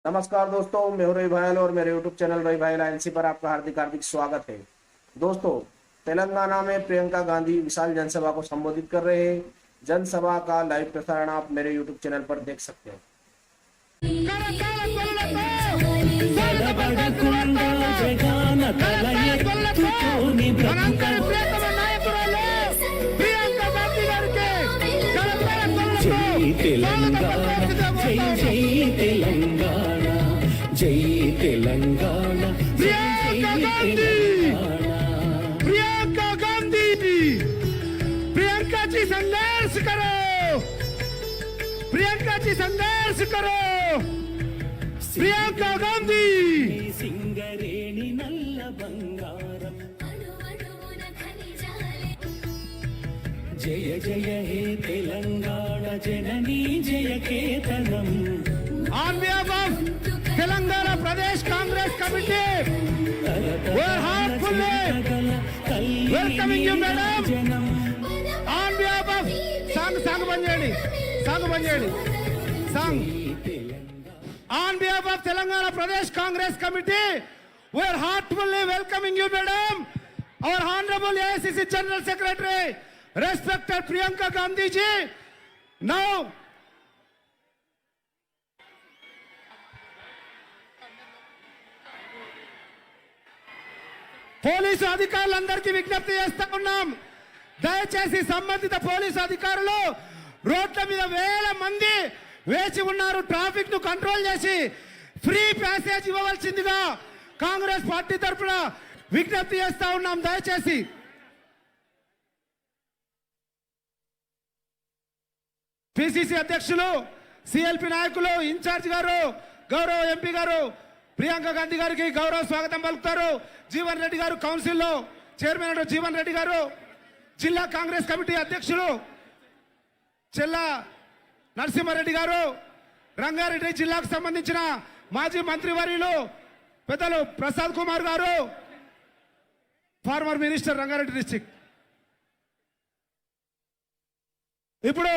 नमस्कार दोस्तों, मैं हूं रवि भायल और मेरे यूट्यूब चैनल रवि भायल एनसी पर आपका हार्दिक हार्दिक स्वागत है। दोस्तों, तेलंगाना में प्रियंका गांधी विशाल जनसभा को संबोधित कर रहे हैं। जनसभा का लाइव प्रसारण आप मेरे यूट्यूब चैनल पर देख सकते हैं। जय तेलंगाना, प्रियंका गांधी प्रियंका जी संघर्ष करो, प्रियंका जी संघर्ष करो, प्रियंका गांधी सिंगरेणी नल्ल बंगारम जय जय हे तेलंगाना जननी जय केतनम। On behalf of Telangana Pradesh Congress Committee, we are heartfully welcoming you, madam. On behalf of Sang Banjedi, on behalf of Telangana Pradesh Congress Committee, we are heartfully welcoming you, madam. Our Honorable AICC General Secretary, respected Priyanka Gandhi ji. Now, police అధికారులందరికీ విజ్ఞప్తి చేస్తా ఉన్నాం, దయచేసి సంబంధిత police అధికారులు రోడ్ల మీద వేల మంది వేచి ఉన్నారు. ట్రాఫిక్ ను కంట్రోల్ చేసి ఫ్రీ ప్యాసేజ్ ఇవ్వవలసిందిగా కాంగ్రెస్ పార్టీ తరఫున విజ్ఞప్తి చేస్తా ఉన్నాం. దయచేసి పిసిసి అధ్యక్షులు, సిఎల్పి నాయకులు, ఇన్ఛార్జ్ గారు, గౌరవ ఎంపీ గారు ప్రియాంక గాంధీ గారికి గౌరవ స్వాగతం పలుకుతారు. జీవన్ రెడ్డి గారు, కౌన్సిల్లో చైర్మన్ జీవన్ రెడ్డి గారు, జిల్లా కాంగ్రెస్ కమిటీ అధ్యక్షులు చెల్లా నరసింహారెడ్డి గారు, రంగారెడ్డి జిల్లాకు సంబంధించిన మాజీ మంత్రివర్యులు పెద్దలు ప్రసాద్ కుమార్ గారు, ఫార్మర్ మినిస్టర్ రంగారెడ్డి డిస్ట్రిక్ట్. ఇప్పుడు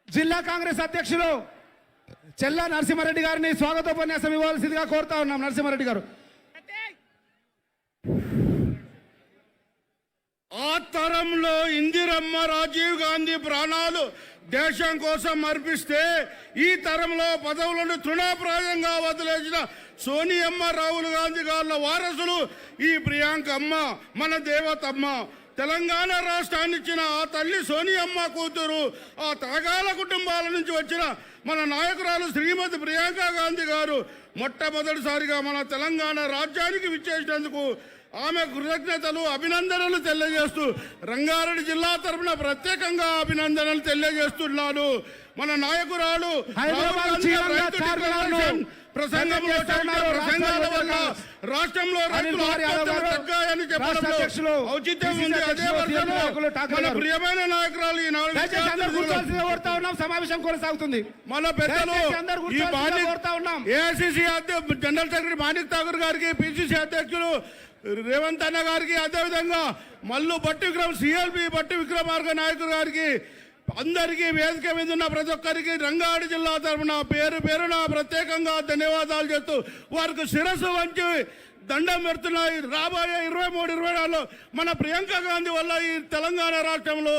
జిల్లా కాంగ్రెస్ అధ్యక్షులు చెల్లా నరసింహారెడ్డి గారిని స్వాగతోపన్యాసం ఇవ్వాల్సిందిగా కోరుతా ఉన్నాం. నరసింహారెడ్డి గారు. ఆ తరంలో ఇందిరమ్మ, రాజీవ్ గాంధీ ప్రాణాలు దేశం కోసం అర్పిస్తే ఈ తరంలో పదవులను తృణప్రాయంగా వదిలేసిన సోనియమ్మ, రాహుల్ గాంధీ గారుల వారసులు ఈ ప్రియాంక అమ్మ, మన దేవతమ్మ. తెలంగాణ రాష్ట్రాన్ని ఇచ్చిన ఆ తల్లి సోనియమ్మ కూతురు, ఆ త్యాగాల కుటుంబాల నుంచి వచ్చిన మన నాయకురాలు శ్రీమతి ప్రియాంక గాంధీ గారు మొట్టమొదటిసారిగా మన తెలంగాణ రాజ్యానికి విచ్చేసినందుకు ఆమె కృతజ్ఞతలు, అభినందనలు తెలియజేస్తూ రంగారెడ్డి జిల్లా తరఫున ప్రత్యేకంగా అభినందనలు తెలియజేస్తున్నాను. మన నాయకురాలు ప్రసంగంలో ప్రసంగాల వల్ల రాష్ట్రంలో రైతులు తగ్గాయని చెప్పడంలో ఔచిత్యం ఉంది. అదే మన ప్రియమైన నాయకురాలు సమావేశం కొనసాగుతుంది. మన పెద్దలు AICC general secretary Manik Thakur గారికి, పిసిసి అధ్యక్షులు రేవంత్ అన్న గారికి, అదేవిధంగా మల్లు భట్టి విక్రమ్, సిఎల్పి భట్టి విక్రమార్క నాయకులు గారికి, అందరికీ వేదిక మీద ఉన్న ప్రతి ఒక్కరికి రంగారెడ్డి జిల్లా తరఫున పేరు పేరున ప్రత్యేకంగా ధన్యవాదాలు చేస్తూ వారికి శిరస్సు వంచి దండం పెడుతున్నాయి. రాబోయే 23-24లో మన ప్రియాంక గాంధీ వల్ల ఈ తెలంగాణ రాష్ట్రంలో,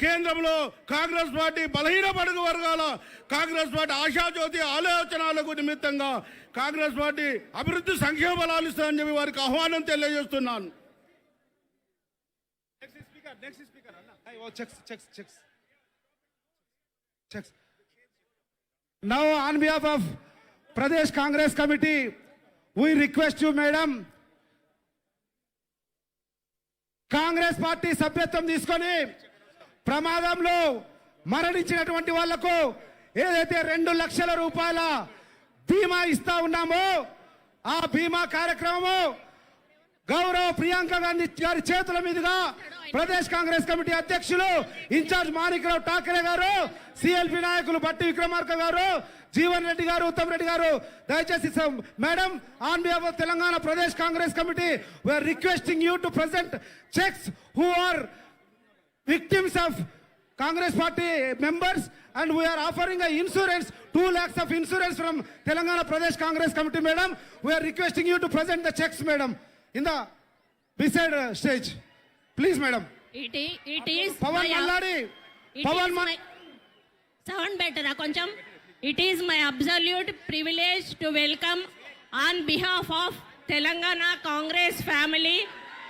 కేంద్రంలో కాంగ్రెస్ పార్టీ బలహీన బడుగు వర్గాల కాంగ్రెస్ పార్టీ ఆశాజ్యోతి ఆలోచనలకు నిమిత్తంగా కాంగ్రెస్ పార్టీ అభివృద్ధి సంక్షేమ బలాలు ఇస్తుందని చెప్పి వారికి ఆహ్వానం తెలియజేస్తున్నాను. Now, on behalf of Pradesh Congress Committee, we request you, madam, Congress party సభ్యత్వం తీసుకొని ప్రమాదంలో మరణించినటువంటి వాళ్లకు ఏదైతే 2 లక్షల రూపాయల బీమా ఇస్తా ఉన్నామో ఆ బీమా కార్యక్రమము గౌరవ ప్రియాంక గాంధీ గారి చేతుల మీదుగా ప్రదేశ్ కాంగ్రెస్ కమిటీ అధ్యక్షులు ఇన్ఛార్జ్ మాణిక్రావు ఠాకరే గారు, సిఎల్పి నాయకులు భట్టి విక్రమార్క గారు, జీవన్ రెడ్డి గారు, ఉత్తమ్ రెడ్డి గారు దయచేసి madam on behalf of Telangana Pradesh Congress Committee we are requesting you to present checks who are victims of Congress party members, and we are offering a insurance, 2 lakhs of insurance from Telangana Pradesh Congress Committee, madam. We are requesting you to present the checks, madam, in the beside stage. Please, madam. It is Pawan Malladi. Sound better, koncham. It is my absolute privilege to welcome on behalf of Telangana Congress family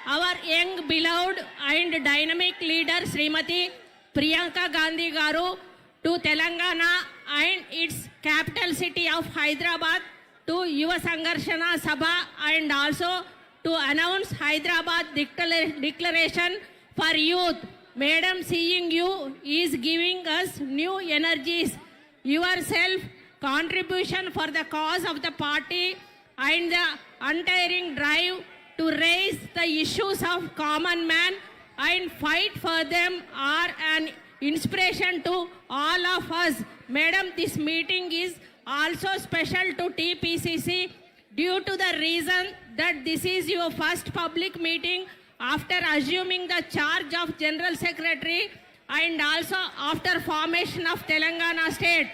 our young, beloved and dynamic leader Srimati Priyanka Gandhi Garu to Telangana and its capital city of Hyderabad to Yuva Sangarshana Sabha, and also to announce Hyderabad declaration for youth. Madam, seeing you is giving us new energies. Yourself contribution for the cause of the party and the untiring drive to raise the issues of common man and fight for them are an inspiration to all of us. Madam, this meeting is also special to TPCC due to the reason that this is your first public meeting after assuming the charge of General Secretary and also after formation of Telangana state.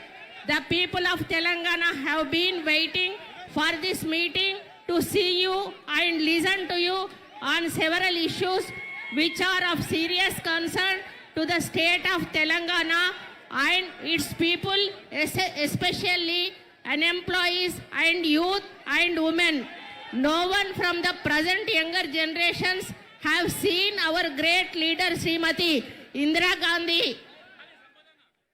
The people of Telangana have been waiting for this meeting to see you and listen to you on several issues which are of serious concern to the state of Telangana and its people, especially unemployees and youth and women. No one from the present younger generations have seen our great leader Srimati Indira Gandhi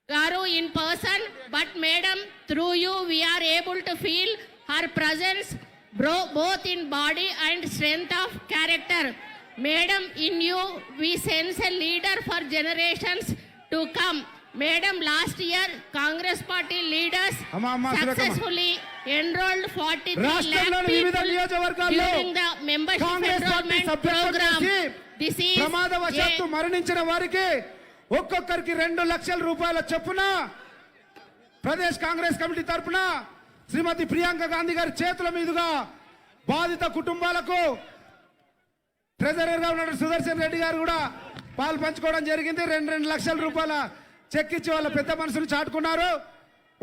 Garu in person, but madam, through you we are able to feel her presence both in body and strength of character. Madam, in you we sense a leader for generations to come. Madam, last year Congress party leaders successfully enrolled 43 lakh people during the membership enrollment program. This is ప్రమాదవశాత్తు మరణించిన వారికి ఒక్కొక్కరికి 2 లక్షల రూపాయల చొప్పున Pradesh Congress committee తరపున శ్రీమతి ప్రియాంక గాంధీ గారి చేతుల మీదుగా బాధిత కుటుంబాలకు ట్రెజరర్ గా ఉన్న సుదర్శన్ రెడ్డి గారు కూడా పాలు పంచుకోవడం జరిగింది. 2 లక్షల రూపాయల చెక్ ఇచ్చి వాళ్ళ పెద్ద మనసును చాటుకున్నారు.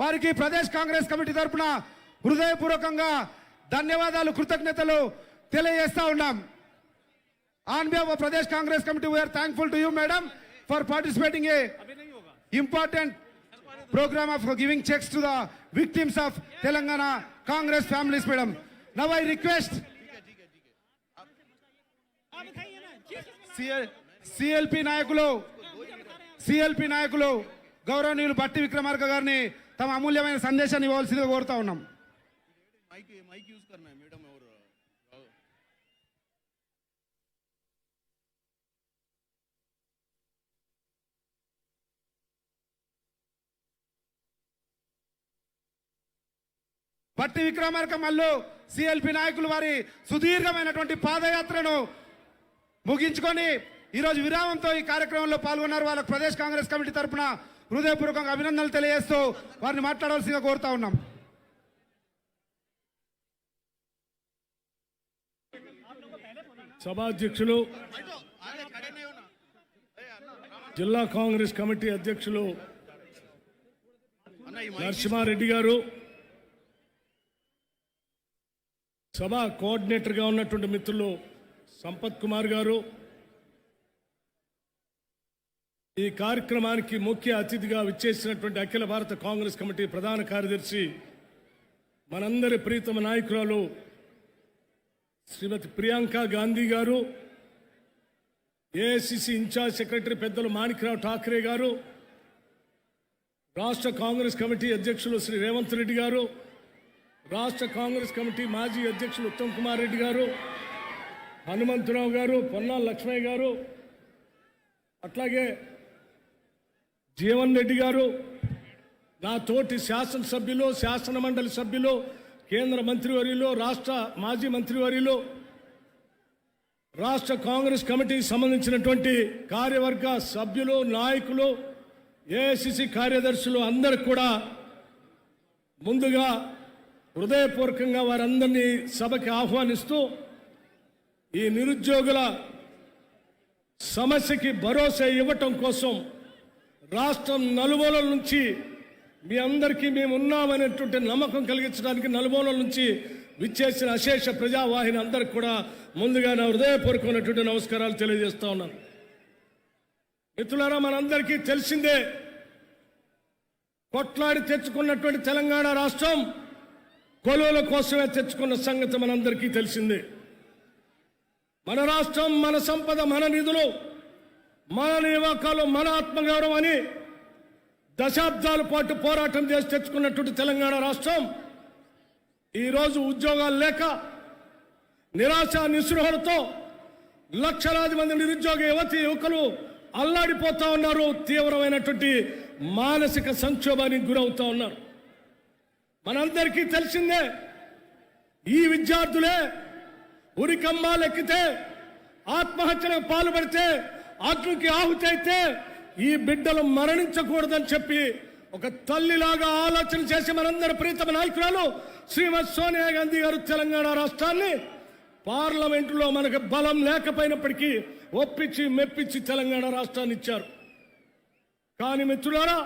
వారికి ప్రదేశ్ కాంగ్రెస్ కమిటీ తరపున హృదయపూర్వకంగా ధన్యవాదాలు, కృతజ్ఞతలు తెలియజేస్తా ఉన్నాం. On behalf of Pradesh Congress Committee, we are thankful to you, madam, for participating in important program of giving checks to the victims of Telangana Congress families, madam. Now I request CLP నాయకులు గౌరవనీయులు బట్టి విక్రమార్క గారిని తమ అమూల్యమైన సందేశాన్ని ఇవ్వాల్సిందిగా కోరుతా ఉన్నాం. బట్టి విక్రమార్క మల్లు సిఎల్పి నాయకులు వారి సుదీర్ఘమైనటువంటి పాదయాత్రను ముగించుకొని ఈరోజు విరామంతో ఈ కార్యక్రమంలో పాల్గొన్నారు. వాళ్ళకు ప్రదేశ్ కాంగ్రెస్ కమిటీ తరఫున హృదయపూర్వకంగా అభినందనలు తెలియజేస్తూ వారిని మాట్లాడవలసిందిగా కోరుతా ఉన్నాం. సభాధ్యక్షులు, జిల్లా కాంగ్రెస్ కమిటీ అధ్యక్షులు నరసింహారెడ్డి గారు, సభ కోఆర్డినేటర్గా ఉన్నటువంటి మిత్రులు సంపత్ కుమార్ గారు, ఈ కార్యక్రమానికి ముఖ్య అతిథిగా విచ్చేసినటువంటి అఖిల భారత కాంగ్రెస్ కమిటీ ప్రధాన కార్యదర్శి మనందరి ప్రీతమ నాయకురాలు శ్రీమతి ప్రియాంక గాంధీ గారు, ఏఐసిసి ఇన్ఛార్జ్ సెక్రటరీ పెద్దలు మాణిక్రావు ఠాకరే గారు, రాష్ట్ర కాంగ్రెస్ కమిటీ అధ్యక్షులు శ్రీ రేవంత్ రెడ్డి గారు, రాష్ట్ర కాంగ్రెస్ కమిటీ మాజీ అధ్యక్షులు ఉత్తమ్ కుమార్ రెడ్డి గారు, హనుమంతరావు గారు, పొన్నాల లక్ష్మయ్య గారు, అట్లాగే జీవన్ రెడ్డి గారు, నా తోటి శాసనసభ్యులు, శాసన మండలి సభ్యులు, కేంద్ర మంత్రివర్యులు, రాష్ట్ర మాజీ మంత్రివర్యులు, రాష్ట్ర కాంగ్రెస్ కమిటీకి సంబంధించినటువంటి కార్యవర్గ సభ్యులు, నాయకులు, ఏఐసిసి కార్యదర్శులు అందరికి కూడా ముందుగా హృదయపూర్వకంగా వారందరినీ సభకి ఆహ్వానిస్తూ ఈ నిరుద్యోగుల సమస్యకి భరోసా ఇవ్వటం కోసం రాష్ట్రం నలుమూలల నుంచి మీ అందరికీ మేము ఉన్నామనేటువంటి నమ్మకం కలిగించడానికి నలుమూలల నుంచి విచ్చేసిన అశేష ప్రజావాహిని అందరికి కూడా ముందుగా నా హృదయపూర్వకమైనటువంటి నమస్కారాలు తెలియజేస్తా ఉన్నాను. మిత్రులారా, మనందరికీ తెలిసిందే, కొట్లాడి తెచ్చుకున్నటువంటి తెలంగాణ రాష్ట్రం కొలువుల కోసమే తెచ్చుకున్న సంగతి మనందరికీ తెలిసిందే. మన రాష్ట్రం, మన సంపద, మన నిధులు, మన నియామకాలు, మన ఆత్మగౌరవం అని దశాబ్దాల పాటు పోరాటం చేసి తెచ్చుకున్నటువంటి తెలంగాణ రాష్ట్రం ఈరోజు ఉద్యోగాలు లేక నిరాశ నిస్పృహలతో లక్షలాది మంది నిరుద్యోగ యువతి యువకులు అల్లాడిపోతా ఉన్నారు. తీవ్రమైనటువంటి మానసిక సంక్షోభానికి గురవుతా ఉన్నారు. మనందరికీ తెలిసిందే, ఈ విద్యార్థులే ఉరికంబాలెక్కితే, ఆత్మహత్యలకు పాల్పడితే, అగ్నికి ఆహుతి అయితే ఈ బిడ్డలు మరణించకూడదని చెప్పి ఒక తల్లిలాగా ఆలోచన చేసి మనందరి ప్రీతమ నాయకురాలు శ్రీమతి సోనియా గాంధీ గారు తెలంగాణ రాష్ట్రాన్ని పార్లమెంటులో మనకు బలం లేకపోయినప్పటికీ ఒప్పించి మెప్పించి తెలంగాణ రాష్ట్రాన్ని ఇచ్చారు. కానీ మిత్రులారా,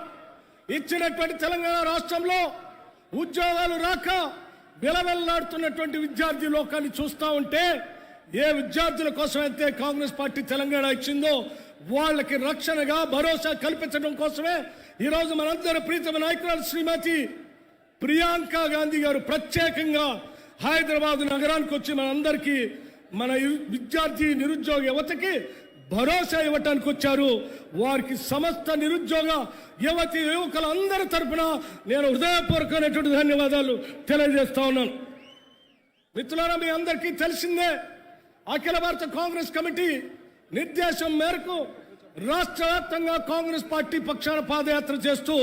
ఇచ్చినటువంటి తెలంగాణ రాష్ట్రంలో ఉద్యోగాలు రాక విలవెల్లాడుతున్నటువంటి విద్యార్థి లోకాన్ని చూస్తూ ఉంటే, ఏ విద్యార్థుల కోసం అయితే కాంగ్రెస్ పార్టీ తెలంగాణ ఇచ్చిందో వాళ్ళకి రక్షణగా భరోసా కల్పించడం కోసమే ఈరోజు మనందరి ప్రీతమ నాయకురాలు శ్రీమతి ప్రియాంక గాంధీ గారు ప్రత్యేకంగా హైదరాబాద్ నగరానికి వచ్చి మనందరికీ, మన విద్యార్థి నిరుద్యోగ యువతకి భరోసా ఇవ్వటానికి వచ్చారు. వారికి సమస్త నిరుద్యోగ యువతి యువకులందరి తరఫున నేను హృదయపూర్వకమైనటువంటి ధన్యవాదాలు తెలియజేస్తా ఉన్నాను. మిత్రులారా, మీ అందరికీ తెలిసిందే, అఖిల భారత కాంగ్రెస్ కమిటీ నిర్దేశం మేరకు రాష్ట్ర వ్యాప్తంగా కాంగ్రెస్ పార్టీ పక్షాన పాదయాత్ర చేస్తూ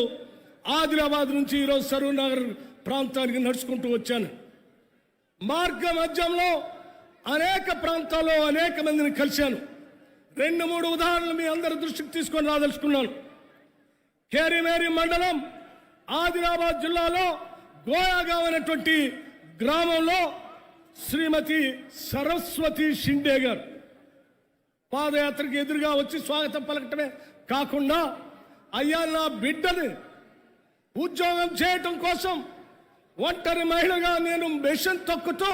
ఆదిలాబాద్ నుంచి ఈరోజు సరూర్ నగర్ ప్రాంతానికి నడుచుకుంటూ వచ్చాను. మార్గ మధ్యంలో అనేక ప్రాంతాల్లో అనేక మందిని కలిశాను. 2-3 ఉదాహరణలు మీ అందరి దృష్టికి తీసుకొని రాదలుచుకున్నాను. కేరిమేరి మండలం ఆదిలాబాద్ జిల్లాలో గోయాగావ్ అనేటువంటి గ్రామంలో శ్రీమతి సరస్వతి షిండే గారు పాదయాత్రకు ఎదురుగా వచ్చి స్వాగతం పలకటమే కాకుండా, అయ్యా, నా బిడ్డని ఉద్యోగం చేయటం కోసం ఒంటరి మహిళగా నేను మెషిన్ తొక్కుతూ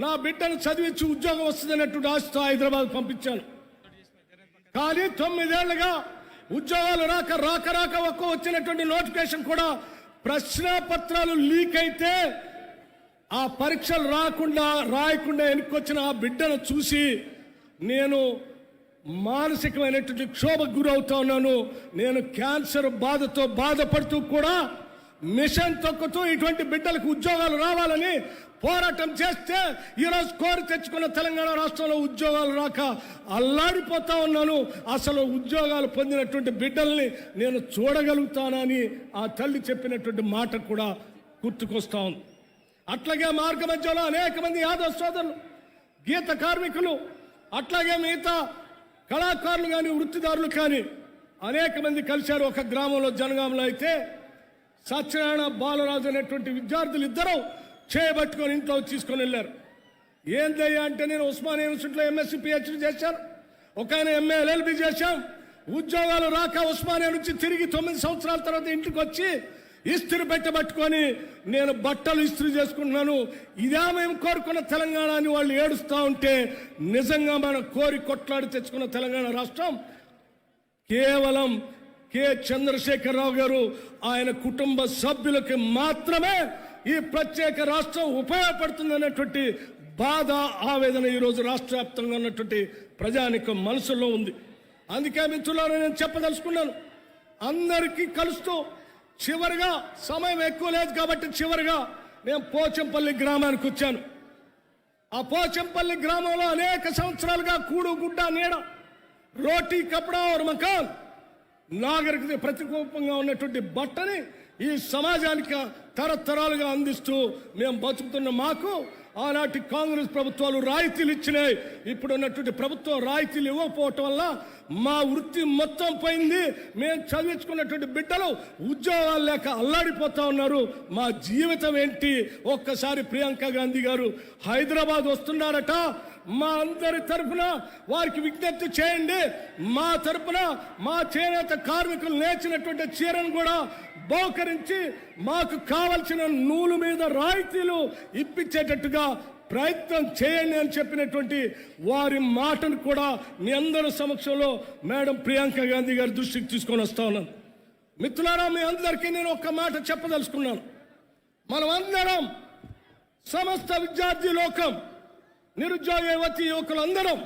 నా బిడ్డను చదివించి ఉద్యోగం వస్తుందన్నట్టు ఆశతో హైదరాబాద్ పంపించాను. కానీ 9 ఏళ్లుగా ఉద్యోగాలు రాక ఒక్క వచ్చినటువంటి నోటిఫికేషన్ కూడా ప్రశ్నాపత్రాలు లీక్ అయితే ఆ పరీక్షలు రాయకుండా వెనుకొచ్చిన ఆ బిడ్డను చూసి నేను మానసికమైనటువంటి క్షోభకు గురవుతా ఉన్నాను. నేను క్యాన్సర్ బాధతో బాధపడుతూ కూడా మిషన్ తొక్కుతూ ఇటువంటి బిడ్డలకు ఉద్యోగాలు రావాలని పోరాటం చేస్తే ఈరోజు కోరి తెచ్చుకున్న తెలంగాణ రాష్ట్రంలో ఉద్యోగాలు రాక అల్లాడిపోతా ఉన్నాను. అసలు ఉద్యోగాలు పొందినటువంటి బిడ్డల్ని నేను చూడగలుగుతానని ఆ తల్లి చెప్పినటువంటి మాట కూడా గుర్తుకొస్తా ఉంది. అట్లాగే మార్గ మధ్యలో అనేక మంది యాదవ సోదరులు, గీత కార్మికులు, అట్లాగే మిగతా కళాకారులు కానీ వృత్తిదారులు కానీ అనేక మంది కలిశారు. ఒక గ్రామంలో జనగాంలో అయితే సత్యనారాయణ బాలరాజు అనేటువంటి విద్యార్థులు ఇద్దరు చేయబట్టుకొని ఇంట్లో తీసుకొని వెళ్ళారు. ఏందయ్యా అంటే, నేను ఉస్మానియా యూనివర్సిటీలో ఎంఎస్సీ పిహెచ్డీ చేశాను, ఒక ఆయన ఎంఏ LLB చేశాం, ఉద్యోగాలు రాక ఉస్మానియా నుంచి తిరిగి 9 సంవత్సరాల తర్వాత ఇంటికి వచ్చి ఇస్త్రీ పెట్టబట్టుకొని నేను బట్టలు ఇస్త్రీ చేసుకుంటున్నాను. ఇదే మేము కోరుకున్న తెలంగాణ అని వాళ్ళు ఏడుస్తూ ఉంటే, నిజంగా మనం కోరి కొట్లాడి తెచ్చుకున్న తెలంగాణ రాష్ట్రం కేవలం కె చంద్రశేఖరరావు గారు ఆయన కుటుంబ సభ్యులకి మాత్రమే ఈ ప్రత్యేక రాష్ట్రం ఉపయోగపడుతుందనేటువంటి బాధ, ఆవేదన ఈరోజు రాష్ట్ర వ్యాప్తంగా ఉన్నటువంటి ప్రజానికం మనసులో ఉంది. అందుకే మిత్రులారా, నేను చెప్పదలుచుకున్నాను, అందరికీ కలుస్తూ చివరిగా, సమయం ఎక్కువ లేదు కాబట్టి చివరిగా నేను పోచంపల్లి గ్రామానికి వచ్చాను. ఆ పోచంపల్లి గ్రామంలో అనేక సంవత్సరాలుగా కూడు గుడ్డ నీడ, రోటీ కపడా और మకాన్, నాగరికత ప్రతికూలంగా ఉన్నటువంటి బట్టని ఈ సమాజానికి తరతరాలుగా అందిస్తూ మేము బతుకుతున్న మాకు ఆనాటి కాంగ్రెస్ ప్రభుత్వాలు రాయితీలు ఇచ్చినాయి. ఇప్పుడు ఉన్నటువంటి ప్రభుత్వం రాయితీలు ఇవ్వకపోవటం వల్ల మా వృత్తి మొత్తం పోయింది. మేము చదివించుకున్నటువంటి బిడ్డలు ఉద్యోగాలు లేక అల్లాడిపోతా ఉన్నారు. మా జీవితం ఏంటి? ఒక్కసారి ప్రియాంక గాంధీ గారు హైదరాబాద్ వస్తున్నారట. మా అందరి తరఫున వారికి విజ్ఞప్తి చేయండి. మా తరఫున మా చేనేత కార్మికులు నేర్చినటువంటి చీరను కూడా బహుకరించి మాకు కావలసిన నూలు మీద రాయితీలు ఇప్పించేటట్టుగా ప్రయత్నం చేయండి అని చెప్పినటువంటి వారి మాటను కూడా మీ అందరి సమక్షంలో మేడం ప్రియాంక గాంధీ గారి దృష్టికి తీసుకొని వస్తా ఉన్నాను. మిత్రులారా, మీ అందరికీ నేను ఒక్క మాట చెప్పదలుచుకున్నాను. మనం అందరం సమస్త విద్యార్థి లోకం, నిరుద్యోగ యువతి యువకులందరం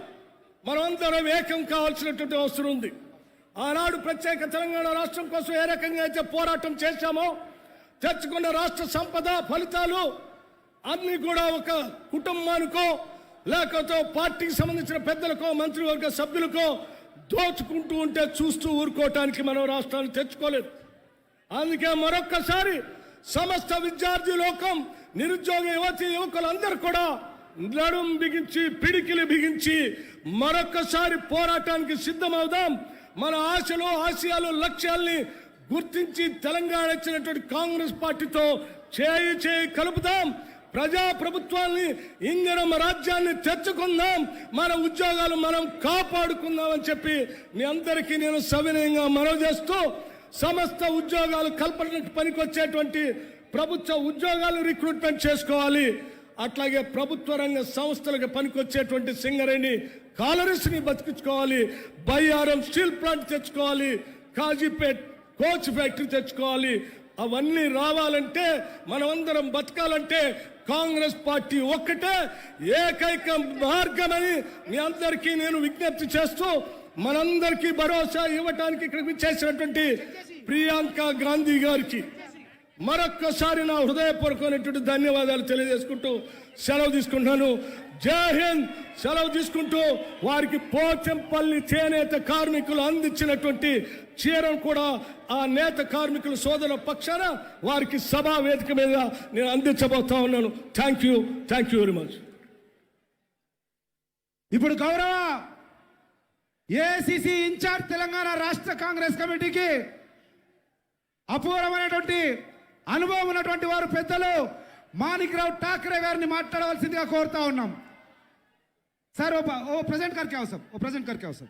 మనమందరం ఏకం కావాల్సినటువంటి అవసరం ఉంది. ఆనాడు ప్రత్యేక తెలంగాణ రాష్ట్రం కోసం ఏ రకంగా అయితే పోరాటం చేశామో, తెచ్చుకున్న రాష్ట్ర సంపద ఫలితాలు అన్ని కూడా ఒక కుటుంబానికో లేకపోతే పార్టీకి సంబంధించిన పెద్దలకో మంత్రివర్గ సభ్యులకో దోచుకుంటూ ఉంటే చూస్తూ ఊరుకోవటానికి మనం రాష్ట్రాన్ని తెచ్చుకోలేదు. అందుకే మరొక్కసారి సమస్త విద్యార్థి లోకం, నిరుద్యోగ యువతి యువకులందరూ కూడా నడుం బిగించి పిడికిలు బిగించి మరొక్కసారి పోరాటానికి సిద్ధమవుదాం. మన ఆశలు ఆశయాలు లక్ష్యాల్ని గుర్తించి తెలంగాణ ఇచ్చినటువంటి కాంగ్రెస్ పార్టీతో చేయి చేయి కలుపుదాం. ప్రజా ప్రభుత్వాన్ని, ఇందిరమ్మ రాజ్యాన్ని తెచ్చుకుందాం. మన ఉద్యోగాలు మనం కాపాడుకుందాం అని చెప్పి మీ అందరికీ నేను సవినయంగా మనవి చేస్తూ, సమస్త ఉద్యోగాలు కల్పనకు పనికొచ్చేటువంటి ప్రభుత్వ ఉద్యోగాలు రిక్రూట్మెంట్ చేసుకోవాలి. అట్లాగే ప్రభుత్వ రంగ సంస్థలకు పనికొచ్చేటువంటి సింగరేణి కాలరీస్ని బతికించుకోవాలి. బయ్యారం స్టీల్ ప్లాంట్ తెచ్చుకోవాలి. కాజీపేట్ కోచ్ ఫ్యాక్టరీ తెచ్చుకోవాలి. అవన్నీ రావాలంటే, మనమందరం బతకాలంటే కాంగ్రెస్ పార్టీ ఒక్కటే ఏకైక మార్గమని మీ అందరికీ నేను విజ్ఞప్తి చేస్తూ, మనందరికీ భరోసా ఇవ్వటానికి ఇక్కడికి చేసినటువంటి ప్రియాంక గాంధీ గారికి మరొక్కసారి నా హృదయపూర్వకమైనటువంటి ధన్యవాదాలు తెలియజేసుకుంటూ సెలవు తీసుకుంటున్నాను. జై హింద్. సెలవు తీసుకుంటూ వారికి పోచంపల్లి చేనేత కార్మికులు అందించినటువంటి చీరను కూడా ఆ నేత కార్మికుల సోదరుల పక్షాన వారికి సభా వేదిక మీద నేను అందించబోతా ఉన్నాను. Thank you very much. ఇప్పుడు గౌరవ ఏఐసిసి ఇన్ఛార్జ్ తెలంగాణ రాష్ట్ర కాంగ్రెస్ కమిటీకి అపూర్వమైనటువంటి అనుభవం ఉన్నటువంటి వారు పెద్దలు మాణిక్రావు ఠాకరే గారిని మాట్లాడవలసిందిగా కోరుతా ఉన్నాం. సార్ ఓ ప్రెజెంట్ करके आओ सब, वो प्रेजेंट करके आओ सब.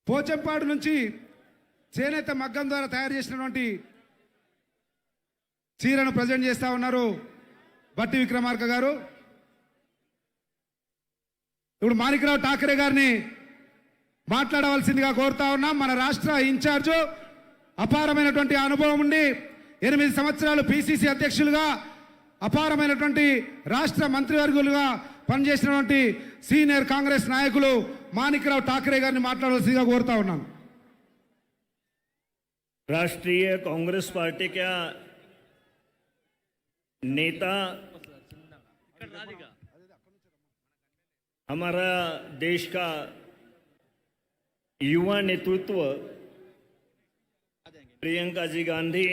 పోచంపాడు నుంచి చేనేత మగ్గం ద్వారా తయారు చేసినటువంటి చీరను ప్రజెంట్ చేస్తా ఉన్నారు బట్టి విక్రమార్క గారు. ఇప్పుడు మాణిక్రావు ఠాకరే గారిని మాట్లాడవలసిందిగా కోరుతా ఉన్నాం. మన రాష్ట్ర ఇన్ఛార్జు, అపారమైనటువంటి అనుభవం ఉండి 8 సంవత్సరాలు పిసిసి అధ్యక్షులుగా, అపారమైనటువంటి రాష్ట్ర మంత్రివర్గులుగా పనిచేసినటువంటి సీనియర్ కాంగ్రెస్ నాయకులు మాణిక్రావు ఠాకరే గారిని మాట్లాడవలసిందిగా కోరుతా ఉన్నాం. राष्ट्रीय कांग्रेस पार्टी का नेता, हमारा देश का युवा नेतृत्व प्रियंका जी गांधी,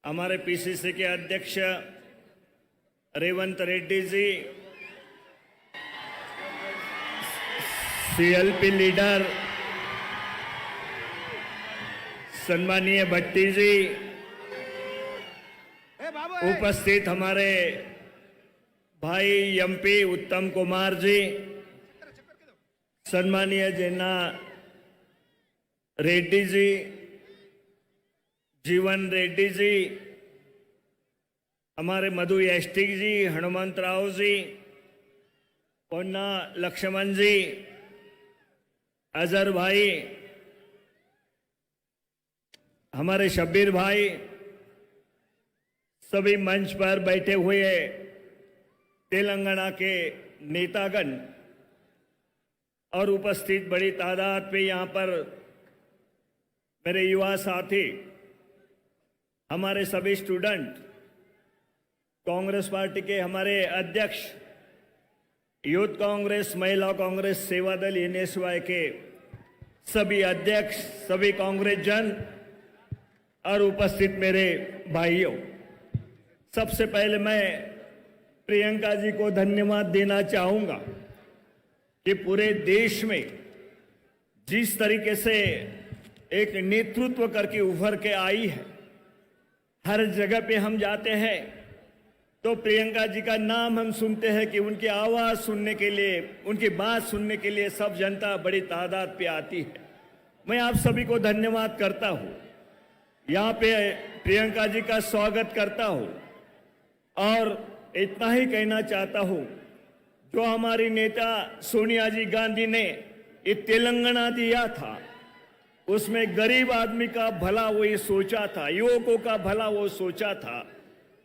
हमारे पीसीसी के अध्यक्ष रेवंत रेड्डी जी, सीएलपी लीडर सम्मानीय भट्टी जी, उपस्थित हमारे भाई एमपी उत्तम कुमार जी, सम्मानीय जेना रेड्डी जी, जीवन रेड्डी जी, हमारे मधु एस्टिक जी, हनुमंत राव जी, पोन्ना लक्ष्मण जी, अजहर भाई, हमारे शब्बीर भाई, सभी मंच पर बैठे हुए तेलंगाना के नेतागण और उपस्थित बड़ी तादाद पे यहाँ पर मेरे युवा साथी, हमारे सभी स्टूडेंट, कांग्रेस पार्टी के हमारे अध्यक्ष यूथ कांग्रेस, महिला कांग्रेस, सेवा दल एनएसवाई के सभी अध्यक्ष, सभी कांग्रेस जन और उपस्थित मेरे भाइयों, सबसे पहले मैं प्रियंका जी को धन्यवाद देना चाहूंगा कि पूरे देश में जिस तरीके से एक नेतृत्व करके उभर के आई है, हर जगह पे हम जाते हैं तो प्रियंका जी का नाम हम सुनते हैं कि उनकी आवाज सुनने के लिए, उनकी बात सुनने के लिए सब जनता बड़ी तादाद पे आती है। मैं आप सभी को धन्यवाद करता हूं, यहाँ पे प्रियंका जी का स्वागत करता हूं और इतना ही कहना चाहता हूं, जो हमारी नेता सोनिया जी गांधी ने ये तेलंगाना दिया था, उसमें गरीब आदमी का भला वो ये सोचा था, युवकों का भला वो सोचा था।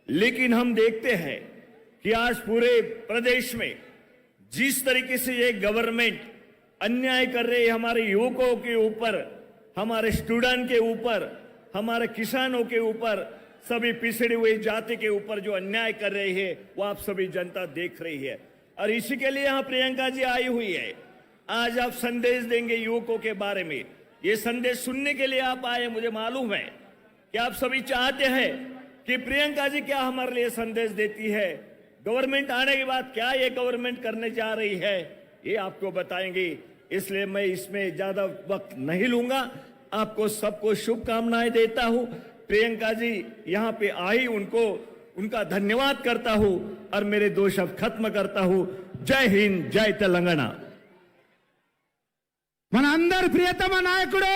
लेकिन हम देखते हैं कि आज पूरे प्रदेश में जिस तरीके से ये गवर्नमेंट अन्याय कर रही है हमारे युवकों के ऊपर, हमारे स्टूडेंट के ऊपर, हमारे किसानों के ऊपर, सभी पिछड़ी हुई जाति के ऊपर जो अन्याय कर रही है, वो आप सभी जनता देख रही है। और इसी के लिए यहाँ प्रियंका जी आई हुई है। आज आप संदेश देंगे युवकों के बारे में। ये संदेश सुनने के लिए आप आए, मुझे मालूम है कि आप सभी चाहते हैं कि प्रियंका जी क्या हमारे लिए संदेश देती है, गवर्नमेंट आने के बाद क्या ये गवर्नमेंट करने जा रही है, ये आपको बताएंगे। इसलिए मैं इसमें ज्यादा वक्त नहीं लूंगा, आपको सबको शुभकामनाएं देता हूं। प्रियंका जी यहाँ पे आई, उनका धन्यवाद करता हूं और मेरे 2 शब्द खत्म करता हूं। जय हिंद, जय तेलंगाना। మన అందరి ప్రియతమ నాయకుడు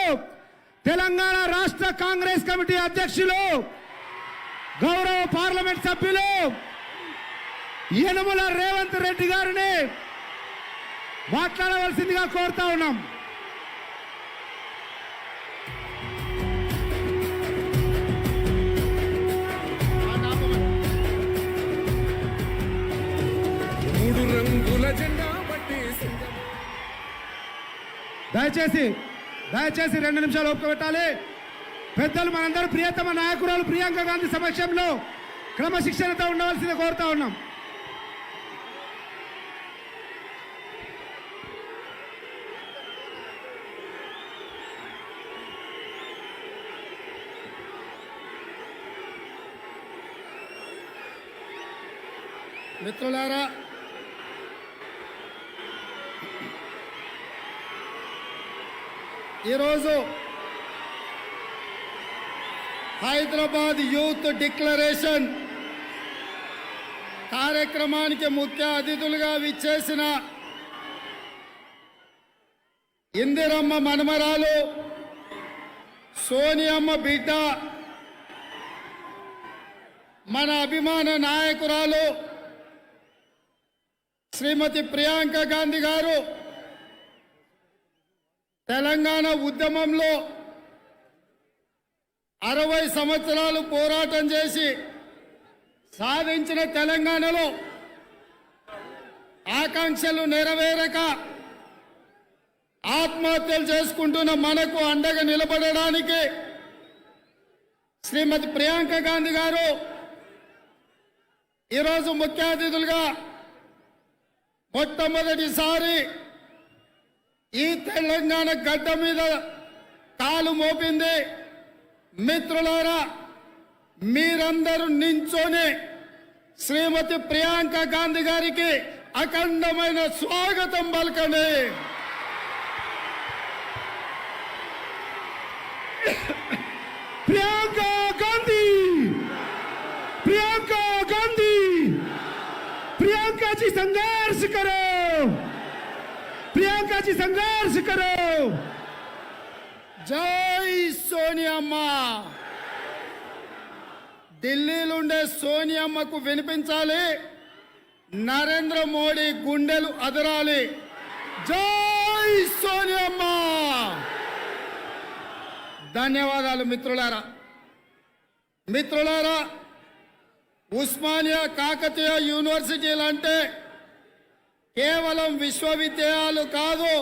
తెలంగాణ రాష్ట్ర కాంగ్రెస్ కమిటీ అధ్యక్షులు గౌరవ పార్లమెంట్ సభ్యులు యనమల రేవంత్ రెడ్డి గారిని మాట్లాడవలసిందిగా కోరుతా ఉన్నాం. మూడు రంగుల జెండా పట్టి దయచేసి 2 నిమిషాలు ఓపిక పెట్టాలి. పెద్దలు మనందరూ ప్రియతమ నాయకురాలు ప్రియాంక గాంధీ సమక్షంలో క్రమశిక్షణతో ఉండవలసింది కోరుతా ఉన్నాం. మిత్రులారా, ఈరోజు హైదరాబాద్ యూత్ డిక్లరేషన్ కార్యక్రమానికి ముఖ్య అతిథులుగా విచ్చేసిన ఇందిరమ్మ మనమరాలు, సోనియమ్మ బిడ్డ, మన అభిమాన నాయకురాలు శ్రీమతి ప్రియాంక గాంధీ గారు తెలంగాణ ఉద్యమంలో 60 సంవత్సరాలు పోరాటం చేసి సాధించిన తెలంగాణలో ఆకాంక్షలు నెరవేరక ఆత్మహత్యలు చేసుకుంటున్న మనకు అండగా నిలబడడానికి శ్రీమతి ప్రియాంక గాంధీ గారు ఈరోజు ముఖ్య అతిథులుగా మొట్టమొదటిసారి ఈ తెలంగాణ గడ్డ మీద కాలు మోపింది. మిత్రులారా, మీరందరూ నించొని శ్రీమతి ప్రియాంక గాంధీ గారికి అఖండమైన స్వాగతం పలకండి. ప్రియాంక గాంధీ, ప్రియాంక గాంధీ, प्रियंका जी संघर्ष करो, प्रियंका जी संघर्ष करो. జై సోనియమ్మ. ఢిల్లీలో ఉండే సోనియమ్మకు వినిపించాలి, నరేంద్ర మోడీ గుండెలు అదరాలి. జై సోనియమ్మ. ధన్యవాదాలు మిత్రులారా. మిత్రులారా, ఉస్మానియా, కాకతీయ యూనివర్సిటీలు అంటే కేవలం విశ్వవిద్యాలయాలు కాదు.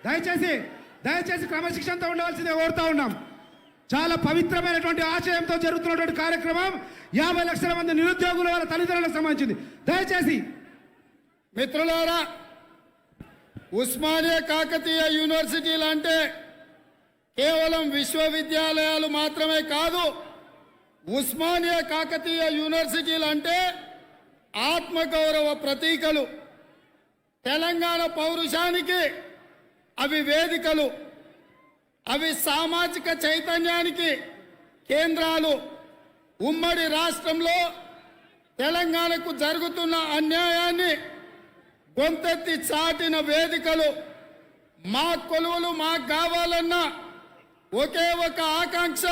దయచేసి క్రమశిక్షణతో ఉండవలసిందే కోరుతా ఉన్నాం. చాలా పవిత్రమైనటువంటి ఆశయంతో జరుగుతున్నటువంటి కార్యక్రమం 50 లక్షల మంది నిరుద్యోగుల వాళ్ళ తల్లిదండ్రులకు సంబంధించింది. దయచేసి మిత్రులారా, ఉస్మానియా కాకతీయ యూనివర్సిటీలు అంటే కేవలం విశ్వవిద్యాలయాలు మాత్రమే కాదు. ఉస్మానియా కాకతీయ యూనివర్సిటీలు అంటే ఆత్మగౌరవ ప్రతీకలు. తెలంగాణ పౌరుషానికి అవి వేదికలు, అవి సామాజిక చైతన్యానికి కేంద్రాలు. ఉమ్మడి రాష్ట్రంలో తెలంగాణకు జరుగుతున్న అన్యాయాన్ని గొంతెత్తి చాటిన వేదికలు. మా కొలువులు మాకు కావాలన్న ఒకే ఒక ఆకాంక్ష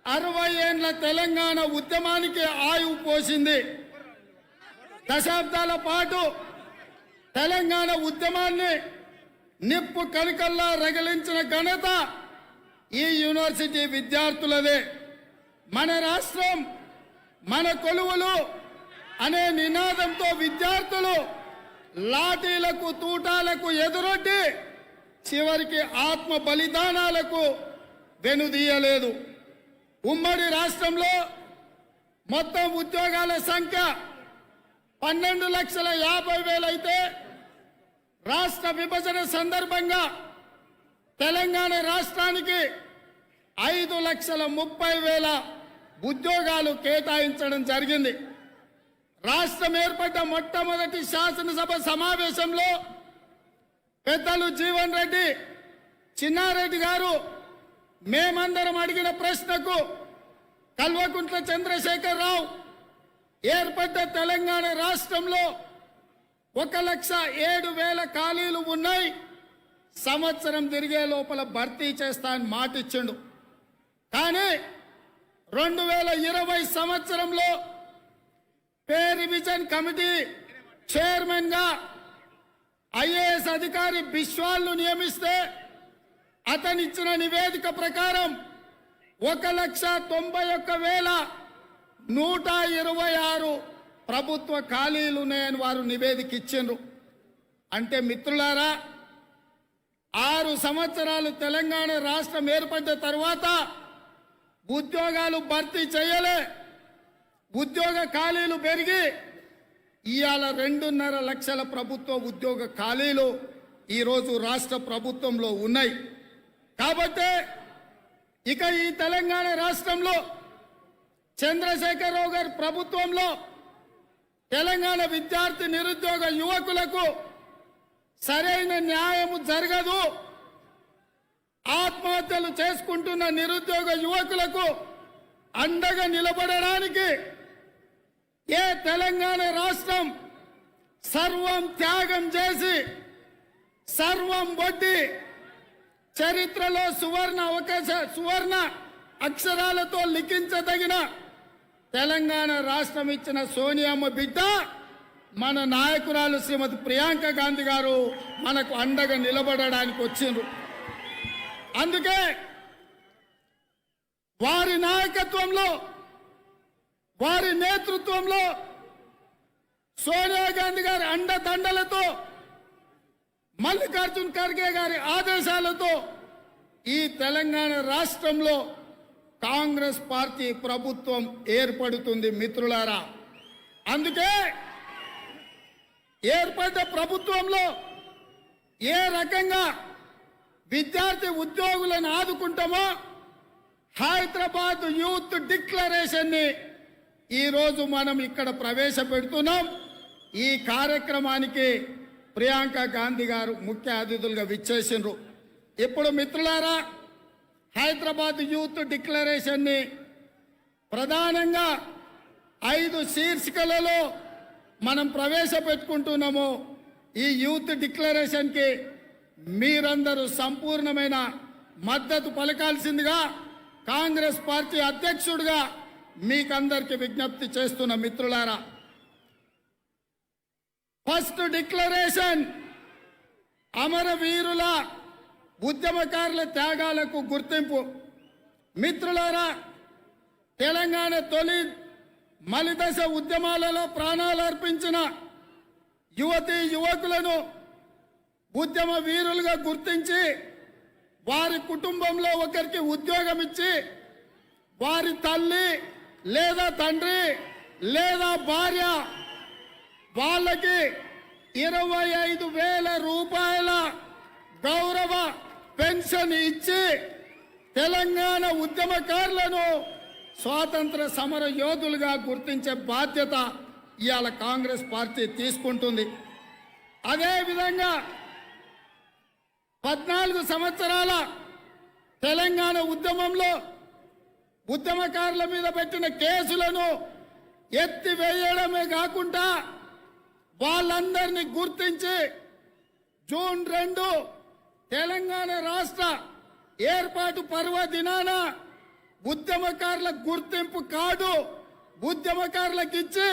60 ఏండ్ల తెలంగాణ ఉద్యమానికి ఆయువు పోసింది. దశాబ్దాల పాటు తెలంగాణ ఉద్యమాన్ని నిప్పు కణికల్లా రగిలించిన ఘనత ఈ యూనివర్సిటీ విద్యార్థులదే. మన రాష్ట్రం మన కొలువులు అనే నినాదంతో విద్యార్థులు లాఠీలకు తూటాలకు ఎదురొడ్డి చివరికి ఆత్మ బలిదానాలకు వెనుదీయలేదు. ఉమ్మడి రాష్ట్రంలో మొత్తం ఉద్యోగాల సంఖ్య 12,50,000 అయితే రాష్ట్ర విభజన సందర్భంగా తెలంగాణ రాష్ట్రానికి 5,30,000 ఉద్యోగాలు కేటాయించడం జరిగింది. రాష్ట్రం ఏర్పడ్డ మొట్టమొదటి శాసనసభ సమావేశంలో పెద్దలు జీవన్ రెడ్డి, చిన్నారెడ్డి గారు మేమందరం అడిగిన ప్రశ్నకు కల్వకుంట్ల చంద్రశేఖరరావు ఏర్పడ్డ తెలంగాణ రాష్ట్రంలో 1,07,000 ఖాళీలు ఉన్నాయి, సంవత్సరం తిరిగే లోపల భర్తీ చేస్తా అని మాటిచ్చిండు. కానీ 2020 సంవత్సరంలో పే రివిజన్ కమిటీ చైర్మన్ గా ఐఏఎస్ అధికారి బిశ్వాల్ను నియమిస్తే అతనిచ్చిన నివేదిక ప్రకారం 1,91,126 ప్రభుత్వ ఖాళీలు ఉన్నాయని వారు నివేదిక ఇచ్చిండ్రు. అంటే మిత్రులారా, 6 సంవత్సరాలు తెలంగాణ రాష్ట్రం ఏర్పడ్డ తర్వాత ఉద్యోగాలు భర్తీ చేయలే, ఉద్యోగ ఖాళీలు పెరిగి ఇవాళ 2.5 లక్షల ప్రభుత్వ ఉద్యోగ ఖాళీలు ఈరోజు రాష్ట్ర ప్రభుత్వంలో ఉన్నాయి. కాబట్టి ఇక ఈ తెలంగాణ రాష్ట్రంలో చంద్రశేఖరరావు గారి ప్రభుత్వంలో తెలంగాణ విద్యార్థి నిరుద్యోగ యువకులకు సరైన న్యాయము జరగదు. ఆత్మహత్యలు చేసుకుంటున్న నిరుద్యోగ యువకులకు అండగా నిలబడడానికి ఏ తెలంగాణ రాష్ట్రం సర్వం త్యాగం చేసి సర్వం వడ్డీ చరిత్రలో సువర్ణ అక్షరాలతో లిఖించదగిన తెలంగాణ రాష్ట్రం ఇచ్చిన సోనియమ్మ బిడ్డ మన నాయకురాలు శ్రీమతి ప్రియాంక గాంధీ గారు మనకు అండగా నిలబడడానికి వచ్చిండ్రు. అందుకే వారి నాయకత్వంలో, వారి నేతృత్వంలో, సోనియా గాంధీ గారి అండదండలతో, మల్లికార్జున్ ఖర్గే గారి ఆదేశాలతో ఈ తెలంగాణ రాష్ట్రంలో కాంగ్రెస్ పార్టీ ప్రభుత్వం ఏర్పడుతుంది మిత్రులారా. అందుకే ఏర్పడ్డ ప్రభుత్వంలో ఏ రకంగా విద్యార్థి ఉద్యోగులను ఆదుకుంటామో హైదరాబాద్ యూత్ డిక్లరేషన్ ని ఈరోజు మనం ఇక్కడ ప్రవేశపెడుతున్నాం. ఈ కార్యక్రమానికి ప్రియాంక గాంధీ గారు ముఖ్య అతిథులుగా విచ్చేసిండ్రు. ఇప్పుడు మిత్రులారా, హైదరాబాద్ యూత్ డిక్లరేషన్ ని ప్రధానంగా 5 శీర్షికలలో మనం ప్రవేశపెట్టుకుంటున్నాము. ఈ యూత్ డిక్లరేషన్ కి మీరందరూ సంపూర్ణమైన మద్దతు పలకాల్సిందిగా కాంగ్రెస్ పార్టీ అధ్యక్షుడిగా మీకందరికి విజ్ఞప్తి చేస్తున్న మిత్రులారా, ఫస్ట్ డిక్లరేషన్ అమరవీరుల ఉద్యమకారుల త్యాగాలకు గుర్తింపు. మిత్రులారా, తెలంగాణ తొలి మలిదశ ఉద్యమాలలో ప్రాణాలు అర్పించిన యువతీ యువకులను ఉద్యమ వీరులుగా గుర్తించి వారి కుటుంబంలో ఒకరికి ఉద్యోగం ఇచ్చి వారి తల్లి లేదా తండ్రి లేదా భార్య వాళ్ళకి 25,000 రూపాయల గౌరవ పెన్షన్ ఇచ్చి తెలంగాణ ఉద్యమకారులను స్వాతంత్ర సమర యోధులుగా గుర్తించే బాధ్యత ఇవాళ కాంగ్రెస్ పార్టీ తీసుకుంటుంది. అదేవిధంగా 14 సంవత్సరాల తెలంగాణ ఉద్యమంలో ఉద్యమకారుల మీద పెట్టిన కేసులను ఎత్తివేయడమే కాకుండా వాళ్ళందరినీ గుర్తించి జూన్ 2 తెలంగాణ రాష్ట్ర ఏర్పాటు పర్వదినాన ఉద్యమకారుల గుర్తింపు కార్డు ఉద్యమకారులకు ఇచ్చి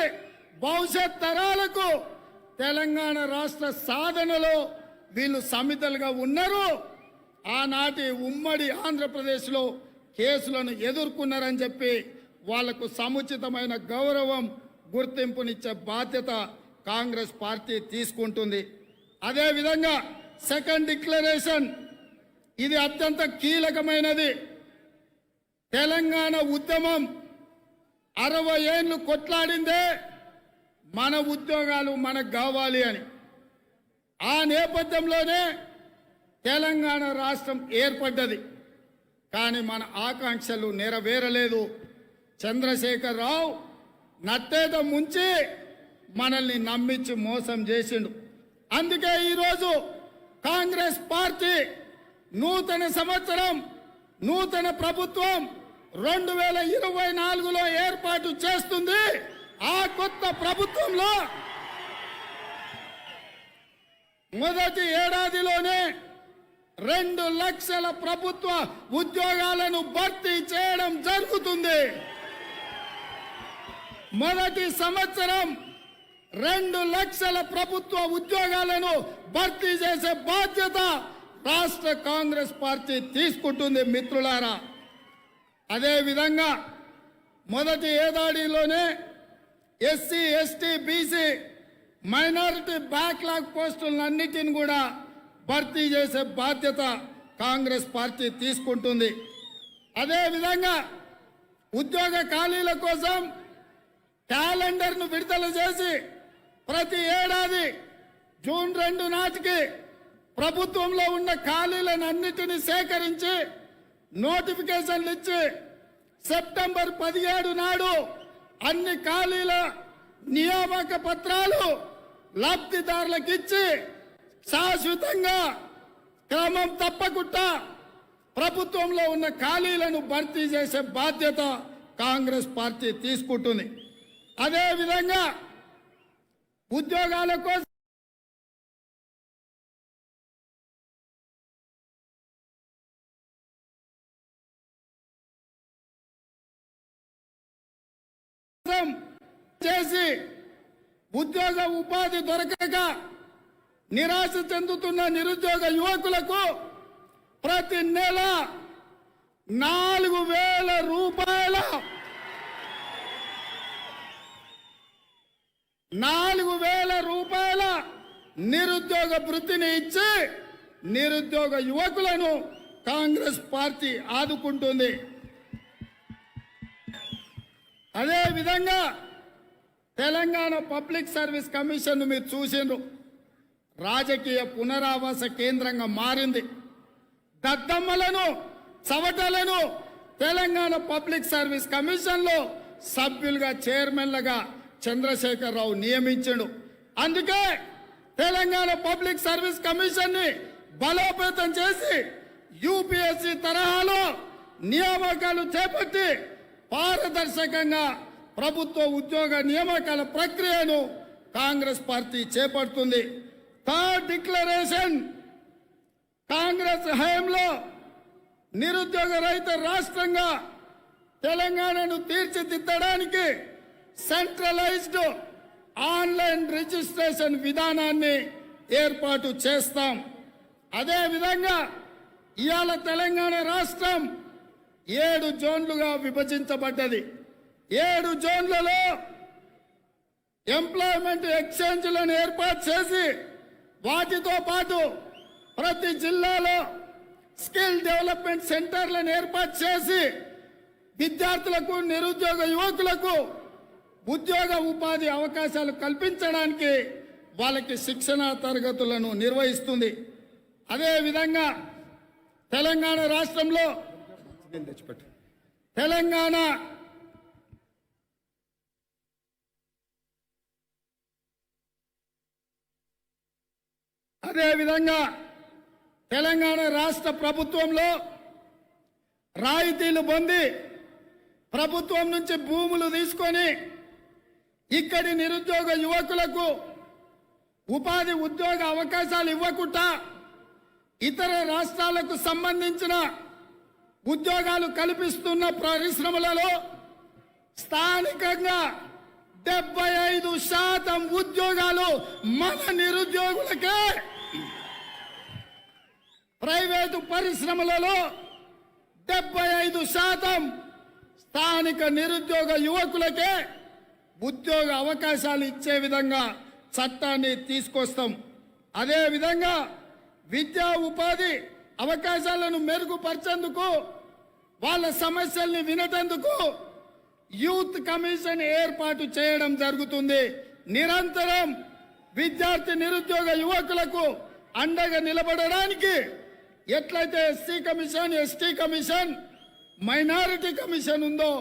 భవిష్యత్ తరాలకు తెలంగాణ రాష్ట్ర సాధనలో వీళ్ళు సమితలుగా ఉన్నారు. ఆనాటి ఉమ్మడి ఆంధ్రప్రదేశ్లో కేసులను ఎదుర్కొన్నారని చెప్పి వాళ్లకు సముచితమైన గౌరవం గుర్తింపునిచ్చే బాధ్యత కాంగ్రెస్ పార్టీ తీసుకుంటుంది. అదేవిధంగా సెకండ్ డిక్లరేషన్ ఇది అత్యంత కీలకమైనది. తెలంగాణ ఉద్యమం 60 ఏళ్ళు కొట్లాడిందే మన ఉద్యోగాలు మనకు కావాలి అని. ఆ నేపథ్యంలోనే తెలంగాణ రాష్ట్రం ఏర్పడ్డది. కానీ మన ఆకాంక్షలు నెరవేరలేదు. చంద్రశేఖర్ రావు నట్టేట ముంచి మనల్ని నమ్మించి మోసం చేసిండు. అందుకే ఈరోజు కాంగ్రెస్ పార్టీ నూతన సంవత్సరం నూతన ప్రభుత్వం 2024లో ఏర్పాటు చేస్తుంది. ఆ కొత్త ప్రభుత్వంలో మొదటి ఏడాదిలోనే 2 లక్షల ప్రభుత్వ ఉద్యోగాలను భర్తీ చేయడం జరుగుతుంది. మొదటి సంవత్సరం 2 లక్షల ప్రభుత్వ ఉద్యోగాలను భర్తీ చేసే బాధ్యత రాష్ట్ర కాంగ్రెస్ పార్టీ తీసుకుంటుంది మిత్రులారా. అదేవిధంగా మొదటి ఏడాదిలోనే SC ST BC minority backlog పోస్టులన్నిటిని కూడా భర్తీ చేసే బాధ్యత కాంగ్రెస్ పార్టీ తీసుకుంటుంది. అదేవిధంగా ఉద్యోగ ఖాళీల కోసం క్యాలెండర్ను విడుదల చేసి ప్రతి ఏడాది జూన్ 2 నాటికి ప్రభుత్వంలో ఉన్న ఖాళీలను అన్నిటినీ సేకరించి నోటిఫికేషన్లు ఇచ్చి సెప్టెంబర్ 17 నాడు అన్ని ఖాళీల నియామక పత్రాలు లబ్ధిదారులకు ఇచ్చి శాశ్వతంగా క్రమం తప్పకుండా ప్రభుత్వంలో ఉన్న ఖాళీలను భర్తీ చేసే బాధ్యత కాంగ్రెస్ పార్టీ తీసుకుంటుంది. అదేవిధంగా ఉద్యోగాల కోసం చేసి ఉద్యోగ ఉపాధి దొరకక నిరాశ చెందుతున్న నిరుద్యోగ యువకులకు ప్రతి నెల 4,000 రూపాయల 4,000 రూపాయల నిరుద్యోగ వృత్తిని ఇచ్చి నిరుద్యోగ యువకులను కాంగ్రెస్ పార్టీ ఆదుకుంటుంది. అదేవిధంగా తెలంగాణ పబ్లిక్ సర్వీస్ కమిషన్ మీరు చూసిండ్రు, రాజకీయ పునరావాస కేంద్రంగా మారింది. దద్దమ్మలను చవటలను తెలంగాణ పబ్లిక్ సర్వీస్ కమిషన్లో సభ్యులుగా చైర్మన్లుగా చంద్రశేఖర్ రావు నియమించాడు. అందుకే తెలంగాణ పబ్లిక్ సర్వీస్ కమిషన్ ని బలోపేతం చేసి యూపీఎస్సీ తరహాలో నియామకాలు చేపట్టి పారదర్శకంగా ప్రభుత్వ ఉద్యోగ నియామకాల ప్రక్రియను కాంగ్రెస్ పార్టీ చేపడుతుంది. థర్డ్ డిక్లరేషన్ కాంగ్రెస్ హయాంలో నిరుద్యోగ రహిత రాష్ట్రంగా తెలంగాణను తీర్చిదిద్దడానికి సెంట్రలైజ్డ్ ఆన్లైన్ రిజిస్ట్రేషన్ విధానాన్ని ఏర్పాటు చేస్తాం. అదేవిధంగా ఇవాళ తెలంగాణ రాష్ట్రం 7 జోన్లుగా విభజించబడ్డది. 7 జోన్లలో ఎంప్లాయ్మెంట్ ఎక్స్చేంజ్లను ఏర్పాటు చేసి వాటితో పాటు ప్రతి జిల్లాలో స్కిల్ డెవలప్మెంట్ సెంటర్లను ఏర్పాటు చేసి విద్యార్థులకు నిరుద్యోగ యువకులకు ఉద్యోగ ఉపాధి అవకాశాలు కల్పించడానికి వాళ్ళకి శిక్షణా తరగతులను నిర్వహిస్తుంది. అదేవిధంగా తెలంగాణ రాష్ట్రంలో తెలంగాణ రాష్ట్ర ప్రభుత్వంలో రాయితీలు పొంది ప్రభుత్వం నుంచి భూములు తీసుకొని ఇక్కడి నిరుద్యోగ యువకులకు ఉపాధి ఉద్యోగ అవకాశాలు ఇవ్వకుండా ఇతర రాష్ట్రాలకు సంబంధించిన ఉద్యోగాలు కల్పిస్తున్న పరిశ్రమలలో స్థానికంగా 75% ఉద్యోగాలు మన నిరుద్యోగులకే, ప్రైవేటు పరిశ్రమలలో 75% స్థానిక నిరుద్యోగ యువకులకే ఉద్యోగ అవకాశాలు ఇచ్చే విధంగా చట్టాన్ని తీసుకొస్తాం. అదేవిధంగా విద్యా ఉపాధి అవకాశాలను మెరుగుపరిచేందుకు వాళ్ళ సమస్యల్ని వినటందుకు యూత్ కమిషన్ ఏర్పాటు చేయడం జరుగుతుంది. నిరంతరం విద్యార్థి నిరుద్యోగ యువకులకు అండగా నిలబడడానికి ఎట్లయితే SC commission, ST commission, minority commission ఉందో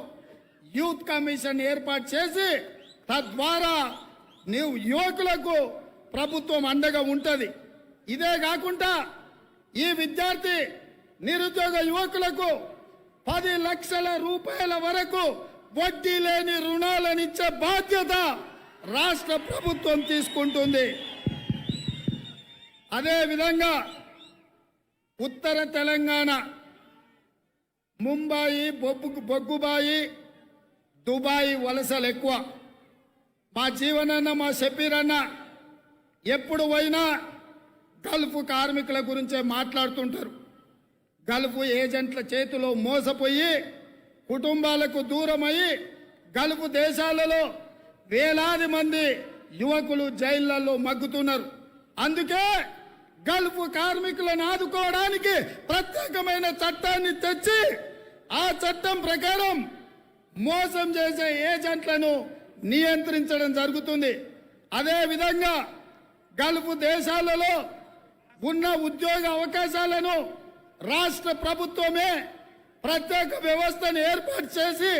యూత్ కమిషన్ ఏర్పాటు చేసి తద్వారా యువకులకు ప్రభుత్వం అండగా ఉంటుంది. ఇదే కాకుండా ఈ విద్యార్థి నిరుద్యోగ యువకులకు 10 లక్షల రూపాయల వరకు వడ్డీ లేని రుణాలనిచ్చే బాధ్యత రాష్ట్ర ప్రభుత్వం తీసుకుంటుంది. అదేవిధంగా ఉత్తర తెలంగాణ ముంబాయి, బొగ్గుబాయి, దుబాయ్ వలసలు ఎక్కువ. మా జీవనన్న, మా షబీరన్న ఎప్పుడు పోయినా గల్ఫ్ కార్మికుల గురించే మాట్లాడుతుంటారు. గల్ఫ్ ఏజెంట్ల చేతిలో మోసపోయి కుటుంబాలకు దూరమయ్యి గల్ఫ్ దేశాలలో వేలాది మంది యువకులు జైళ్లలో మగ్గుతున్నారు. అందుకే గల్ఫ్ కార్మికులను ఆదుకోవడానికి ప్రత్యేకమైన చట్టాన్ని తెచ్చి ఆ చట్టం ప్రకారం మోసం చేసే ఏజెంట్లను నియంత్రించడం జరుగుతుంది. అదేవిధంగా గల్ఫ్ దేశాలలో ఉన్న ఉద్యోగ అవకాశాలను రాష్ట్ర ప్రభుత్వమే ప్రత్యేక వ్యవస్థను ఏర్పాటు చేసి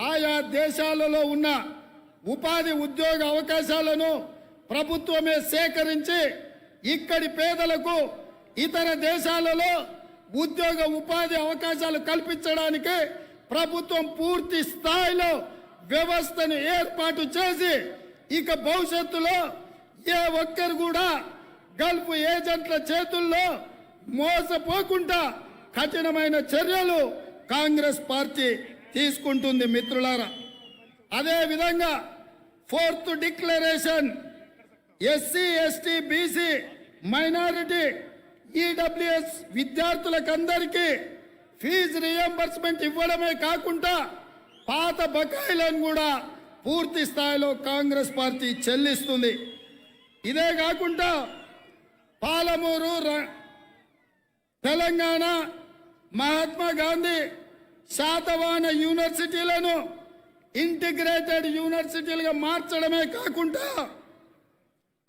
ఆయా దేశాలలో ఉన్న ఉపాధి ఉద్యోగ అవకాశాలను ప్రభుత్వమే సేకరించి ఇక్కడి పేదలకు ఇతర దేశాలలో ఉద్యోగ ఉపాధి అవకాశాలు కల్పించడానికి ప్రభుత్వం పూర్తి స్థాయిలో వ్యవస్థను ఏర్పాటు చేసి ఇక భవిష్యత్తులో ఏ ఒక్కరు కూడా గల్ఫ్ ఏజెంట్ల చేతుల్లో మోసపోకుండా కఠినమైన చర్యలు కాంగ్రెస్ పార్టీ తీసుకుంటుంది. మిత్రులారా, అదేవిధంగా 4th declaration SC, ST, BC, minority, EWS విద్యార్థులకందరికీ ఫీజు రియంబర్స్మెంట్ ఇవ్వడమే కాకుండా పాత బకాయిలను కూడా పూర్తి స్థాయిలో కాంగ్రెస్ పార్టీ చెల్లిస్తుంది. ఇదే కాకుండా పాలమూరు, తెలంగాణ మహాత్మా గాంధీ శాతవాహన యూనివర్సిటీలను ఇంటిగ్రేటెడ్ యూనివర్సిటీలుగా మార్చడమే కాకుండా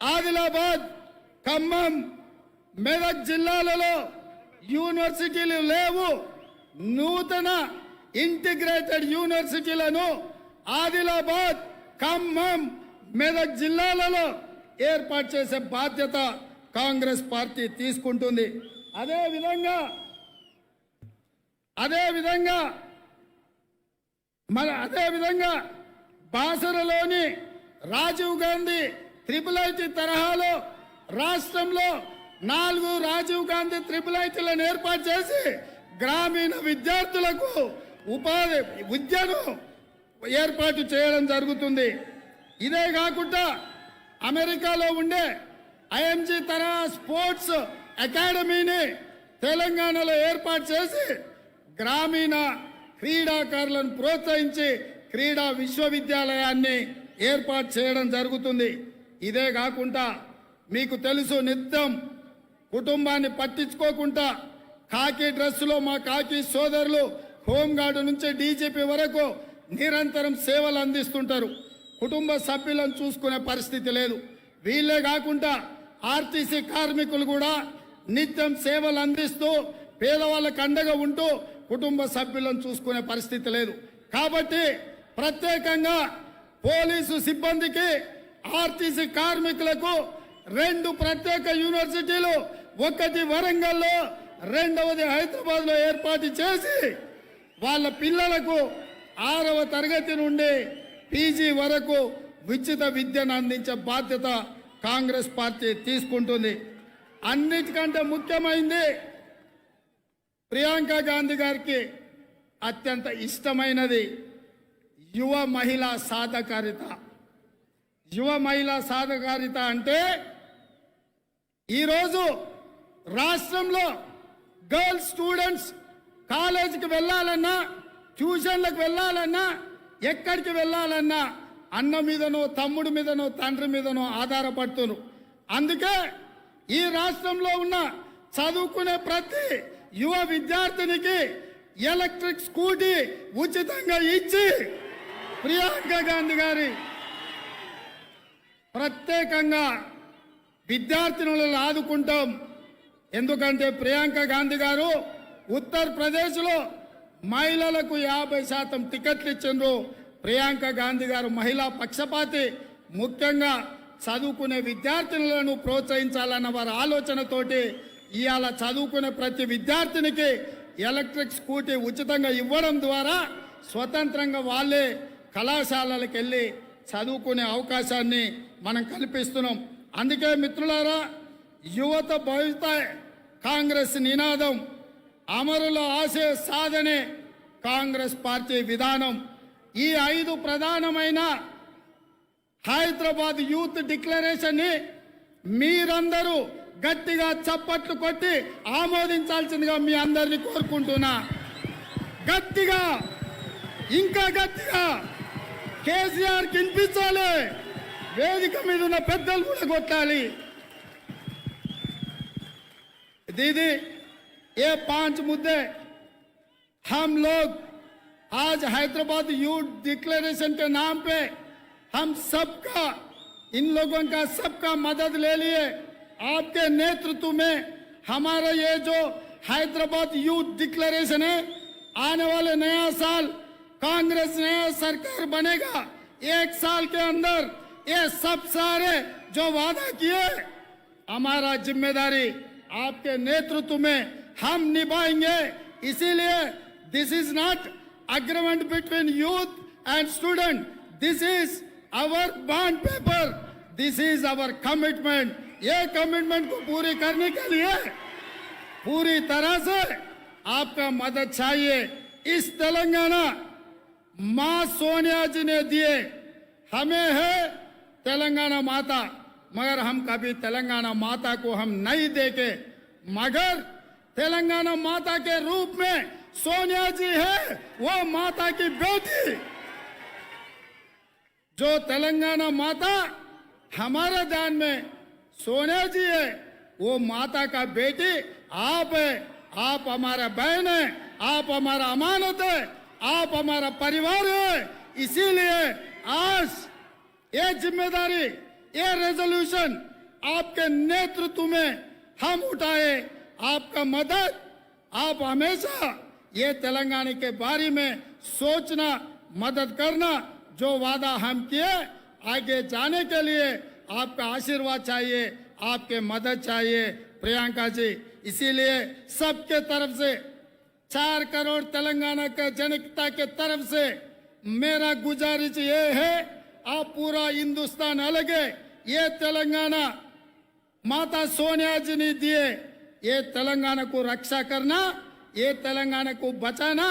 ఆదిలాబాద్, ఖమ్మం, మెదక్ జిల్లాలలో యూనివర్సిటీలు లేవు. నూతన ఇంటిగ్రేటెడ్ యూనివర్సిటీలను ఆదిలాబాద్, ఖమ్మం, మెదక్ జిల్లాలలో ఏర్పాటు చేసే బాధ్యత కాంగ్రెస్ పార్టీ తీసుకుంటుంది. అదేవిధంగా బాసరలోని రాజీవ్ గాంధీ IIIT తరహాలో రాష్ట్రంలో 4 రాజీవ్ గాంధీ IIITలను ఏర్పాటు చేసి గ్రామీణ విద్యార్థులకు ఉపాధి విద్యను ఏర్పాటు చేయడం జరుగుతుంది. ఇదే కాకుండా అమెరికాలో ఉండే IMG తరహా స్పోర్ట్స్ అకాడమీని తెలంగాణలో ఏర్పాటు చేసి గ్రామీణ క్రీడాకారులను ప్రోత్సహించి క్రీడా విశ్వవిద్యాలయాన్ని ఏర్పాటు చేయడం జరుగుతుంది. ఇదే కాకుండా మీకు తెలుసు, నిత్యం కుటుంబాన్ని పట్టించుకోకుండా కాకి డ్రెస్సులో మా కాకి సోదరులు హోంగార్డు నుంచి డీజీపీ వరకు నిరంతరం సేవలు అందిస్తుంటారు. కుటుంబ సభ్యులను చూసుకునే పరిస్థితి లేదు. వీళ్ళే కాకుండా ఆర్టీసీ కార్మికులు కూడా నిత్యం సేవలు అందిస్తూ పేదవాళ్ళకు అండగా ఉంటూ కుటుంబ సభ్యులను చూసుకునే పరిస్థితి లేదు. కాబట్టి ప్రత్యేకంగా పోలీసు సిబ్బందికి, ఆర్టీసీ కార్మికులకు 2 ప్రత్యేక యూనివర్సిటీలు, ఒకటి వరంగల్లో, రెండవది హైదరాబాద్లో ఏర్పాటు చేసి వాళ్ళ పిల్లలకు 6వ తరగతి నుండి పీజీ వరకు ఉచిత విద్యను అందించే బాధ్యత కాంగ్రెస్ పార్టీ తీసుకుంటుంది. అన్నిటికంటే ముఖ్యమైనది ప్రియాంక గాంధీ గారికి అత్యంత ఇష్టమైనది యువ మహిళా సాధికారిత. యువ మహిళా సాధికారిత అంటే ఈరోజు రాష్ట్రంలో గర్ల్స్ స్టూడెంట్స్ కాలేజీకి వెళ్ళాలన్నా, ట్యూషన్లకు వెళ్ళాలన్నా, ఎక్కడికి వెళ్ళాలన్నా అన్న మీదనో, తమ్ముడి మీదనో, తండ్రి మీదనో ఆధారపడుతున్నారు. అందుకే ఈ రాష్ట్రంలో ఉన్న చదువుకునే ప్రతి యువ విద్యార్థినికి ఎలక్ట్రిక్ స్కూటీ ఉచితంగా ఇచ్చి ప్రియాంక గాంధీ గారి ప్రత్యేకంగా విద్యార్థినులను ఆదుకుంటాం. ఎందుకంటే ప్రియాంక గాంధీ గారు ఉత్తరప్రదేశ్లో మహిళలకు 50% టికెట్లు ఇచ్చిండ్రు. ప్రియాంక గాంధీ గారు మహిళా పక్షపాతి. ముఖ్యంగా చదువుకునే విద్యార్థినులను ప్రోత్సహించాలన్న వారి ఆలోచనతోటి ఇవాళ చదువుకునే ప్రతి విద్యార్థినికి ఎలక్ట్రిక్ స్కూటీ ఉచితంగా ఇవ్వడం ద్వారా స్వతంత్రంగా వాళ్ళే కళాశాలలకు వెళ్ళి చదువుకునే అవకాశాన్ని మనం కల్పిస్తున్నాం. అందుకే మిత్రులారా, యువత భవిత కాంగ్రెస్ నినాదం, అమరుల ఆశయ సాధనే కాంగ్రెస్ పార్టీ విధానం. ఈ 5 ప్రధానమైన హైదరాబాద్ యూత్ డిక్లరేషన్ ని మీరందరూ గట్టిగా చప్పట్లు కొట్టి ఆమోదించాల్సిందిగా మీ అందరినీ కోరుకుంటున్నా. గట్టిగా, ఇంకా గట్టిగా కేసీఆర్ వినిపించాలి. వేదిక మీద ఉన్న పెద్దలు కూడా కొట్టాలి. दीदी, ये 5 मुद्दे हम लोग आज हैदराबाद यूथ डिक्लेरेशन के नाम पे हम सबका, इन लोगों का सबका मदद ले लिए. आपके नेतृत्व में हमारा ये जो हैदराबाद यूथ डिक्लेरेशन है, आने वाले नया साल कांग्रेस नया सरकार बनेगा. 1 साल के अंदर ये सब सारे जो वादा किए, हमारा जिम्मेदारी आपके नेतृत्व में हम निभाएंगे. इसीलिए this is not agreement between youth and student, this is our bond paper, this is our commitment. ये कमिटमेंट को पूरी करने के लिए पूरी तरह से आपका मदद चाहिए. इस तेलंगाना मां सोनिया जी ने दिए, हमें है तेलंगाना माता, मगर हम कभी तेलंगाना माता को हम नहीं देखे. मगर तेलंगाना माता के रूप में सोनिया जी है, वो माता की बेटी. जो तेलंगाना माता हमारे ध्यान में सोनिया जी है, वो माता का बेटी आप है. आप हमारा बहन है, आप हमारा अमानत है, आप हमारा परिवार है. इसीलिए आज ये जिम्मेदारी, ये रेजोल्यूशन आपके नेतृत्व में हम उठाए. आपका मदद, आप हमेशा ये तेलंगाना के बारे में सोचना, मदद करना. जो वादा हम किए, आगे जाने के लिए आपका आशीर्वाद चाहिए, आपके मदद चाहिए प्रियंका जी. इसीलिए सबके तरफ से 4 करोड़ तेलंगाना के जनता के तरफ से मेरा गुजारिश ये है, आप पूरा हिंदुस्तान अलग है, ये तेलंगाना माता सोनिया जी ने दिए. ये तेलंगाना को रक्षा करना, ये तेलंगाना को बचाना,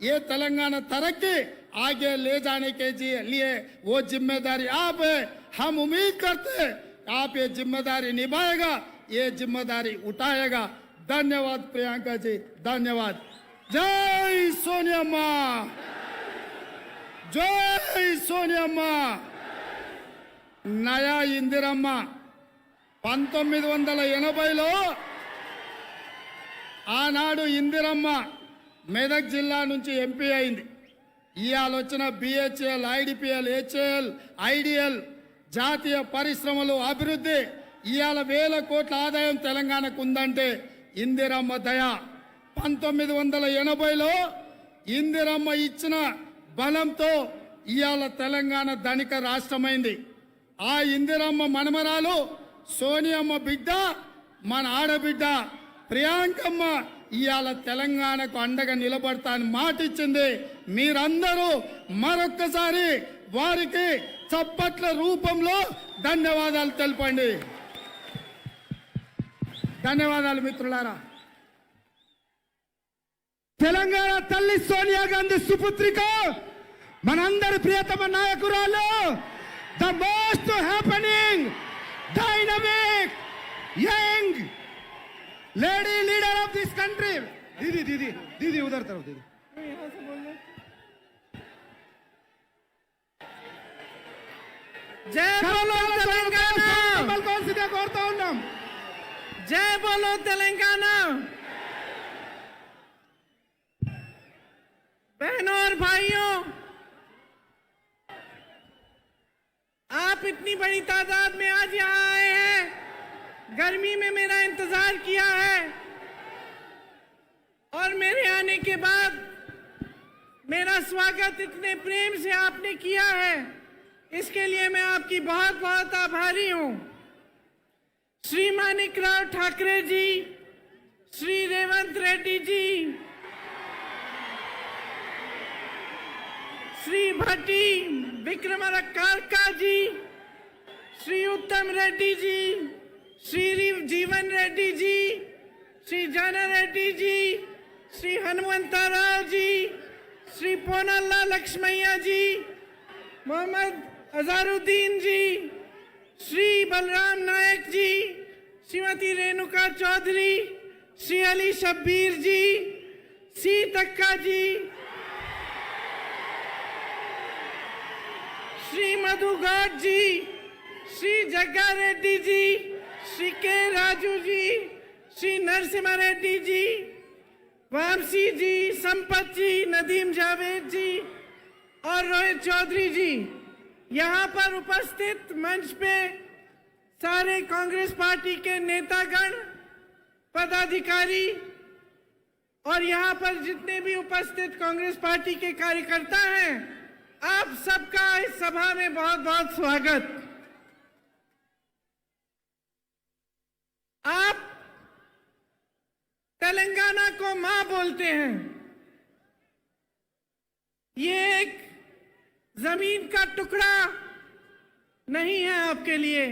ये तेलंगाना तरक्की आगे ले जाने के लिए वो जिम्मेदारी आप है. हम उम्मीद करते हैं आप ये जिम्मेदारी निभाएगा, ये जिम्मेदारी उठाएगा. धन्यवाद प्रियंका जी, धन्यवाद. जय सोनिया मां, जय सोनिया मां. नया इंदिरम्मा 1980లో ఆనాడు ఇందిరమ్మ మెదక్ జిల్లా నుంచి ఎంపీ అయింది. ఇవాళ వచ్చిన బిహెచ్ఎల్, ఐడిపిఎల్, హెచ్ఏఎల్, ఐడిఎల్, జాతీయ పరిశ్రమలు, అభివృద్ధి, ఇవాళ 1000 కోట్ల ఆదాయం తెలంగాణకు ఉందంటే ఇందిరమ్మ దయ. 1980లో ఇందిరమ్మ ఇచ్చిన బలంతో ఇవాళ తెలంగాణ ధనిక రాష్ట్రమైంది. ఆ ఇందిరమ్మ మనమరాలు సోనియమ్మ బిడ్డ, మన ఆడబిడ్డ ప్రియాంకమ్మ ఇవాళ తెలంగాణకు అండగా నిలబడతా అని మాట ఇచ్చింది. మీరందరూ మరొక్కసారి వారికి చప్పట్ల రూపంలో ధన్యవాదాలు తెలపండి. ధన్యవాదాలు మిత్రులారా. తెలంగాణ తల్లి సోనియా గాంధీ సుపుత్రిక, మనందరి ప్రియతమ నాయకురాలు, the most happening, dynamic, young lady leader of this country. दीदी दीदी दीदी उधर तरफ दीदी. जय बोलो तेलंगाना. कौन सीधे कोरता हूं. जय बोलो तेलंगाना. बहनों और भाइयों, आप इतनी बड़ी तादाद में आज यहाँ आए हैं. गर्मी में मेरा इंतजार किया है और मेरे आने के बाद मेरा स्वागत इतने प्रेम से आपने किया है, इसके लिए मैं आपकी बहुत बहुत आभारी हूं. श्री मानिकराव ठाकरे जी, श्री रेवंत रेड्डी जी, श्री भट्टी विक्रमार्का जी, श्री उत्तम रेड्डी जी, श्री जीवन रेड्डी जी, श्री जन रेड्डी जी, श्री हनुमंतराव जी, श्री पोनल्ला लक्ष्मैया जी, मोहम्मद अजहरुद्दीन जी, श्री बलराम नायक जी, श्रीमती रेणुका चौधरी, श्री अली शब्बीर जी, सी तक्का जी, श्री मधु गौड़ जी, श्री जग्गा रेड्डी जी, श्री के राजू जी, श्री नरसिम्हा रेड्डी जी, वामसी जी, संपत जी, नदीम जावेद जी और रोहित चौधरी जी. यहाँ पर उपस्थित मंच पे सारे कांग्रेस पार्टी के नेतागण, पदाधिकारी और यहाँ पर जितने भी उपस्थित कांग्रेस पार्टी के कार्यकर्ता हैं, आप सबका इस सभा में बहुत बहुत स्वागत. आप तेलंगाना को मां बोलते हैं. ये एक जमीन का टुकड़ा नहीं है आपके लिए,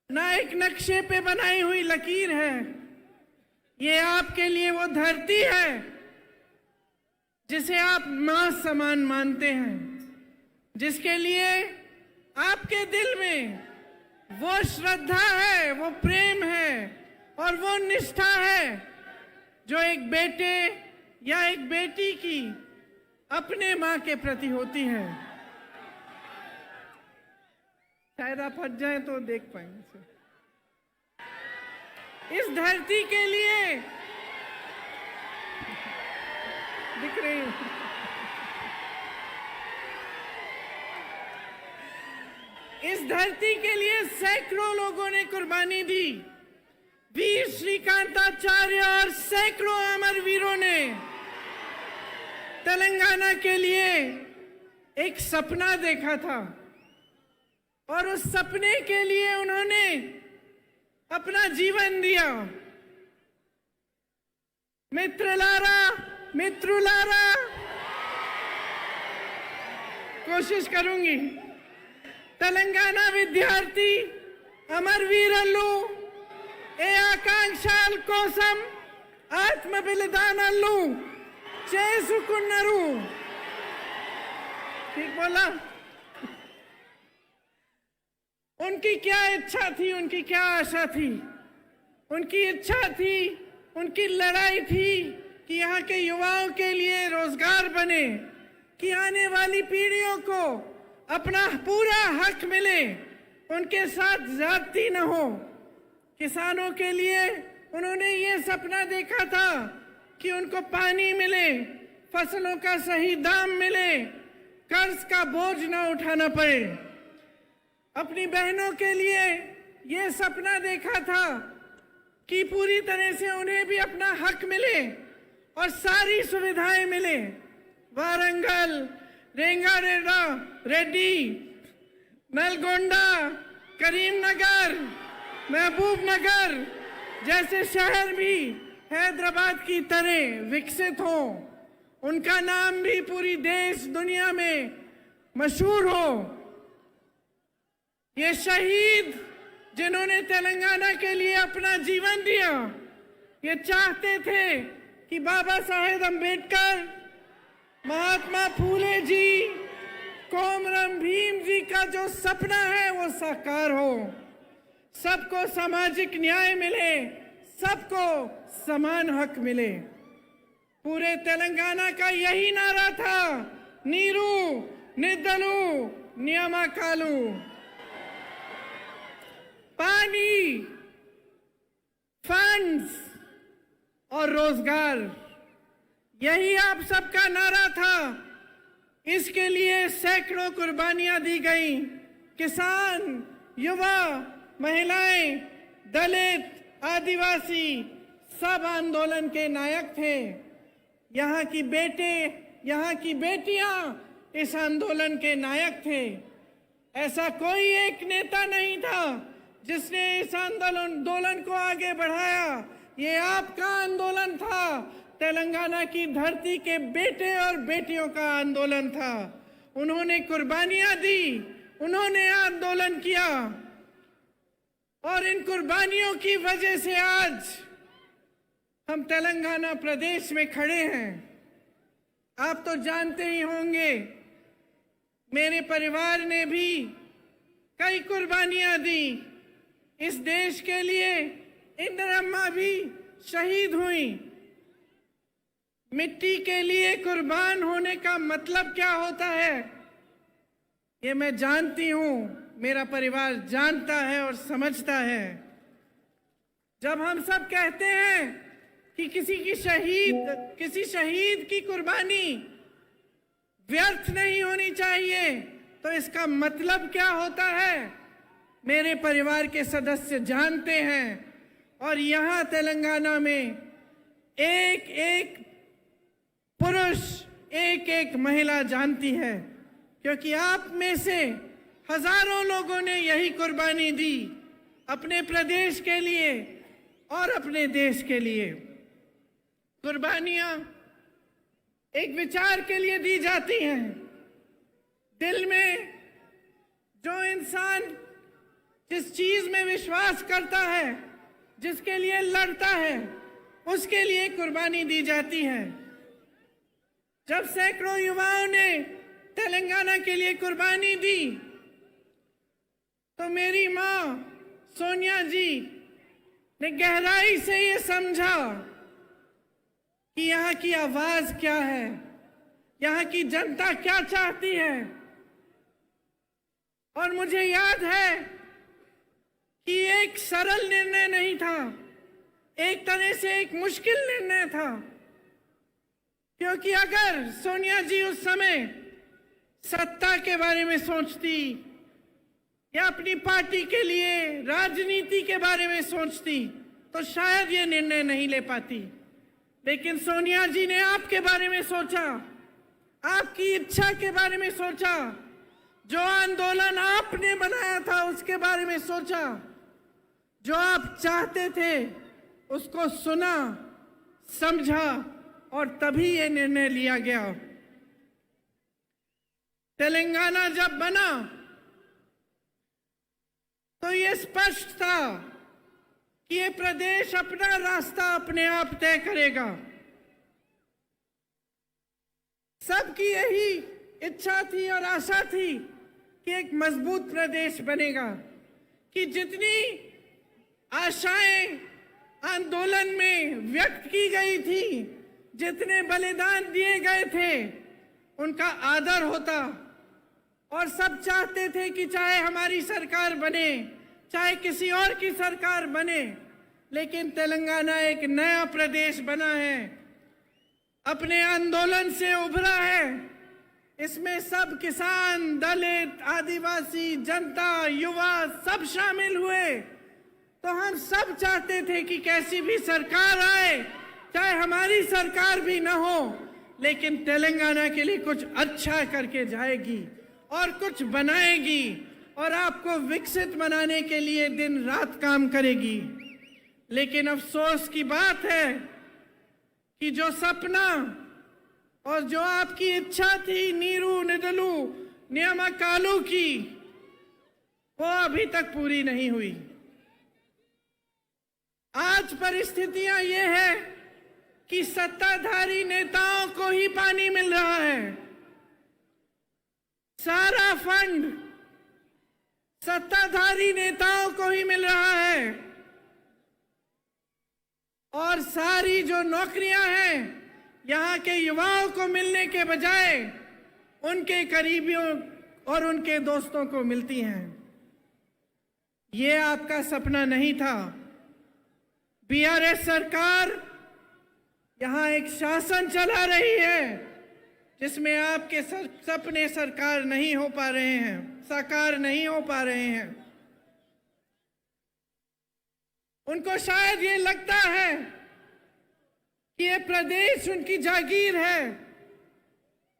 ना एक नक्शे पे बनाई हुई लकीर है. ये आपके लिए वो धरती है जिसे आप मां समान मानते हैं, जिसके लिए आपके दिल में वो श्रद्धा है, वो प्रेम है और वो निष्ठा है जो एक बेटे या एक बेटी की अपने मां के प्रति होती है. शायद आप हट जाएं तो देख पाएंगे. इस धरती के लिए दिख रही है. इस धरती के लिए सैकड़ों लोगों ने कुर्बानी दी. वीर श्रीकांताचार्य और सैकड़ों अमर वीरों ने तेलंगाना के लिए एक सपना देखा था और उस सपने के लिए उन्होंने अपना जीवन दिया. मित्रुलारा कोशिश करूंगी. तेलंगाना विद्यार्थी अमरवीरल्लू ए आकांक्षाल कोसम आत्म बलिदानल्लू చేసుకున్నారు. ठीक बोला. उनकी क्या इच्छा थी, उनकी क्या आशा थी? उनकी इच्छा थी, उनकी लड़ाई थी कि यहाँ के युवाओं के लिए रोजगार बने, कि आने वाली पीढ़ियों को अपना पूरा हक मिले, उनके साथ ज्यादती न हो, किसानों के लिए उन्होंने ये सपना देखा था कि उनको पानी मिले, फसलों का सही दाम मिले, कर्ज का बोझ न उठाना पड़े। अपनी बहनों के लिए ये सपना देखा था कि पूरी तरह से उन्हें भी अपना हक मिले और सारी सुविधाएं मिले। वारंगल, रेंगारेड्डी, नलगोंडा, करीमनगर, महबूबनगर जैसे शहर भी हैदराबाद की तरह विकसित हो, उनका नाम भी पूरी देश दुनिया में मशहूर हो। ये शहीद जिन्होंने तेलंगाना के लिए अपना जीवन दिया, ये चाहते थे कि बाबा साहेब अम्बेडकर, महात्मा फूले जी, कोमरम भीम जी का जो सपना है वो साकार हो, सबको सामाजिक न्याय मिले, सबको समान हक मिले। पूरे तेलंगाना का यही नारा था, नीरू निद्दलू नियमकालू। पानी, फंड्स और रोजगार, यही आप सबका नारा था। इसके लिए सैकड़ों कुर्बानियां दी गई। किसान, युवा, महिलाएं, दलित, आदिवासी सब आंदोलन के नायक थे। यहाँ की बेटियां इस आंदोलन के नायक थे। ऐसा कोई एक नेता नहीं था जिसने इस आंदोलन को आगे बढ़ाया। ये आपका आंदोलन था, तेलंगाना की धरती के बेटे और बेटियों का आंदोलन था। उन्होंने कुर्बानियां दी, उन्होंने आंदोलन किया और इन कुर्बानियों की वजह से आज हम तेलंगाना प्रदेश में खड़े हैं। आप तो जानते ही होंगे, मेरे परिवार ने भी कई कुर्बानियां दी इस देश के लिए। इंदिरम्मा भी शहीद हुई। मिट्टी के लिए कुर्बान होने का मतलब क्या होता है, ये मैं जानती हूं, मेरा परिवार जानता है और समझता है। जब हम सब कहते हैं कि किसी शहीद की कुर्बानी व्यर्थ नहीं होनी चाहिए, तो इसका मतलब क्या होता है, मेरे परिवार के सदस्य जानते हैं। और यहाँ तेलंगाना में एक एक पुरुष, एक एक महिला जानती है, क्योंकि आप में से हजारों लोगों ने यही कुर्बानी दी अपने प्रदेश के लिए और अपने देश के लिए। कुर्बानियां एक विचार के लिए दी जाती हैं। दिल में जो इंसान जिस चीज में विश्वास करता है, जिसके लिए लड़ता है, उसके लिए कुर्बानी दी जाती है। जब सैकड़ों युवाओं ने तेलंगाना के लिए कुर्बानी दी, तो मेरी मां सोनिया जी ने गहराई से ये समझा कि यहाँ की आवाज क्या है, यहाँ की जनता क्या चाहती है। और मुझे याद है कि एक सरल निर्णय नहीं था, एक तरह से एक मुश्किल निर्णय था, क्योंकि अगर सोनिया जी उस समय सत्ता के बारे में सोचती या अपनी पार्टी के लिए राजनीति के बारे में सोचती, तो शायद ये निर्णय नहीं ले पाती। लेकिन सोनिया जी ने आपके बारे में सोचा, आपकी इच्छा के बारे में सोचा, जो आंदोलन आपने बनाया था उसके बारे में सोचा, जो आप चाहते थे उसको सुना, समझा और तभी ये निर्णय लिया गया। तेलंगाना जब बना तो ये स्पष्ट था कि ये प्रदेश अपना रास्ता अपने आप तय करेगा। सबकी यही इच्छा थी और आशा थी कि एक मजबूत प्रदेश बनेगा, कि जितनी आशाएं आंदोलन में व्यक्त की गई थी, जितने बलिदान दिए गए थे, उनका आदर होता। और सब चाहते थे कि चाहे हमारी सरकार बने, चाहे किसी और की सरकार बने, लेकिन तेलंगाना एक नया प्रदेश बना है, अपने आंदोलन से उभरा है। इसमें सब किसान, दलित, आदिवासी, जनता, युवा सब शामिल हुए। तो हम सब चाहते थे कि कैसी भी सरकार आए, चाहे हमारी सरकार भी ना हो, लेकिन तेलंगाना के लिए कुछ अच्छा करके जाएगी और कुछ बनाएगी और आपको विकसित बनाने के लिए दिन रात काम करेगी। लेकिन अफसोस की बात है कि जो सपना और जो आपकी इच्छा थी नीरू निदलू नियमकालू की, वो अभी तक पूरी नहीं हुई। आज परिस्थितियां ये है कि सत्ताधारी नेताओं को ही पानी मिल रहा है। सारा फंड सत्ताधारी नेताओं को ही मिल रहा है और सारी जो नौकरियां हैं यहाँ के युवाओं को मिलने के बजाय उनके करीबियों और उनके दोस्तों को मिलती हैं। ये आपका सपना नहीं था। बीआरएस सरकार यहाँ एक शासन चला रही है जिसमें आपके सपने सरकार नहीं हो पा रहे हैं, साकार नहीं हो पा रहे हैं। उनको शायद ये लगता है कि ये प्रदेश उनकी जागीर है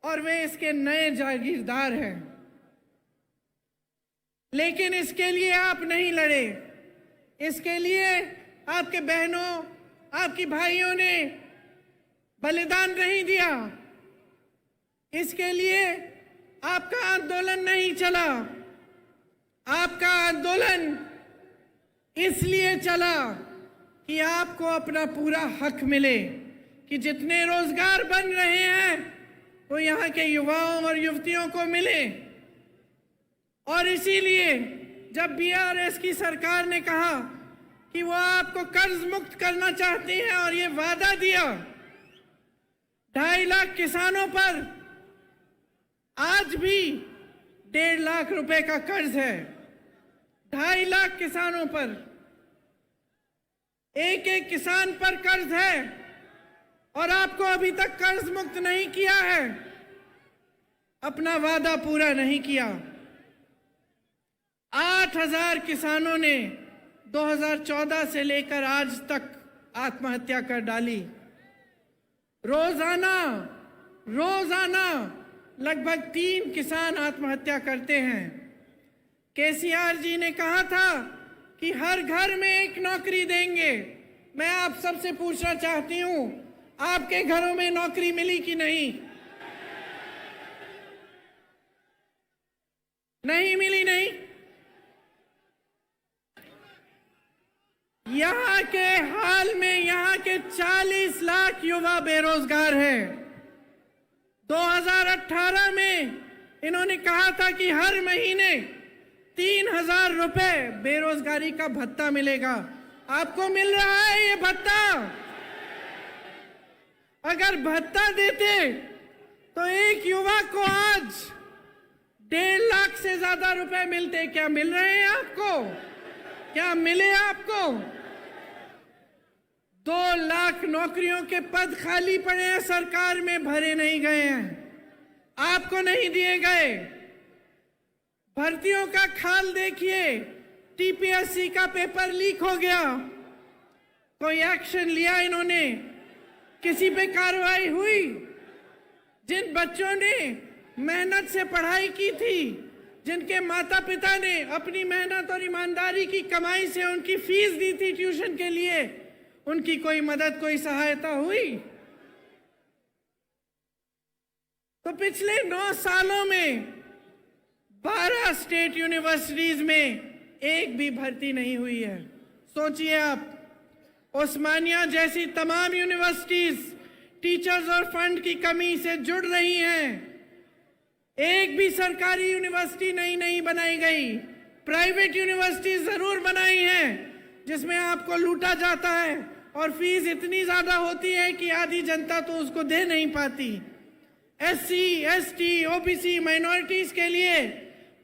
और वे इसके नए जागीरदार हैं। लेकिन इसके लिए आप नहीं लड़े। इसके लिए आपके बहनों, आपकी भाइयों ने बलिदान नहीं दिया। इसके लिए आपका आंदोलन नहीं चला। आपका आंदोलन इसलिए चला कि आपको अपना पूरा हक मिले, कि जितने रोजगार बन रहे हैं वो यहाँ के युवाओं और युवतियों को मिले। और इसीलिए जब बीआरएस की सरकार ने कहा कि वो आपको कर्ज मुक्त करना चाहती है और ये वादा दिया, 2.5 लाख किसानों पर आज भी 1.5 लाख रुपए का कर्ज है। 2.5 लाख किसानों पर, एक एक किसान पर कर्ज है और आपको अभी तक कर्ज मुक्त नहीं किया है, अपना वादा पूरा नहीं किया। 8,000 किसानों ने 2014 से लेकर आज तक आत्महत्या कर डाली। रोजाना लगभग 3 किसान आत्महत्या करते हैं। केसीआर जी ने कहा था कि हर घर में एक नौकरी देंगे। मैं आप सबसे पूछना चाहती हूं, आपके घरों में नौकरी मिली कि नहीं? नहीं मिली। नहीं। यहाँ के हाल में यहाँ के 40 लाख युवा बेरोजगार हैं। 2018 में इन्होंने कहा था कि हर महीने 3,000 रुपए बेरोजगारी का भत्ता मिलेगा। आपको मिल रहा है ये भत्ता? अगर भत्ता देते तो एक युवा को आज 1.5 लाख से ज्यादा रुपए मिलते। क्या मिल रहे हैं आपको? क्या मिले आपको? 2 लाख नौकरियों के पद खाली पड़े हैं, सरकार में भरे नहीं गए हैं, आपको नहीं दिए गए। भर्तियों का खाल देखिए, टीपीएससी का पेपर लीक हो गया, कोई एक्शन लिया इन्होंने? किसी पे कार्रवाई हुई? जिन बच्चों ने मेहनत से पढ़ाई की थी, जिनके माता पिता ने अपनी मेहनत और ईमानदारी की कमाई से उनकी फीस दी थी ट्यूशन के लिए, उनकी कोई मदद, कोई सहायता हुई? तो पिछले 9 सालों में 12 स्टेट यूनिवर्सिटीज में एक भी भर्ती नहीं हुई है। सोचिए आप, उस्मानिया जैसी तमाम यूनिवर्सिटीज टीचर्स और फंड की कमी से जुड़ रही हैं। एक भी सरकारी यूनिवर्सिटी नहीं बनाई गई। प्राइवेट यूनिवर्सिटी जरूर बनाई हैं जिसमें आपको लूटा जाता है और फीस इतनी ज्यादा होती है कि आधी जनता तो उसको दे नहीं पाती। एससी, एसटी, ओबीसी, माइनॉरिटीज के लिए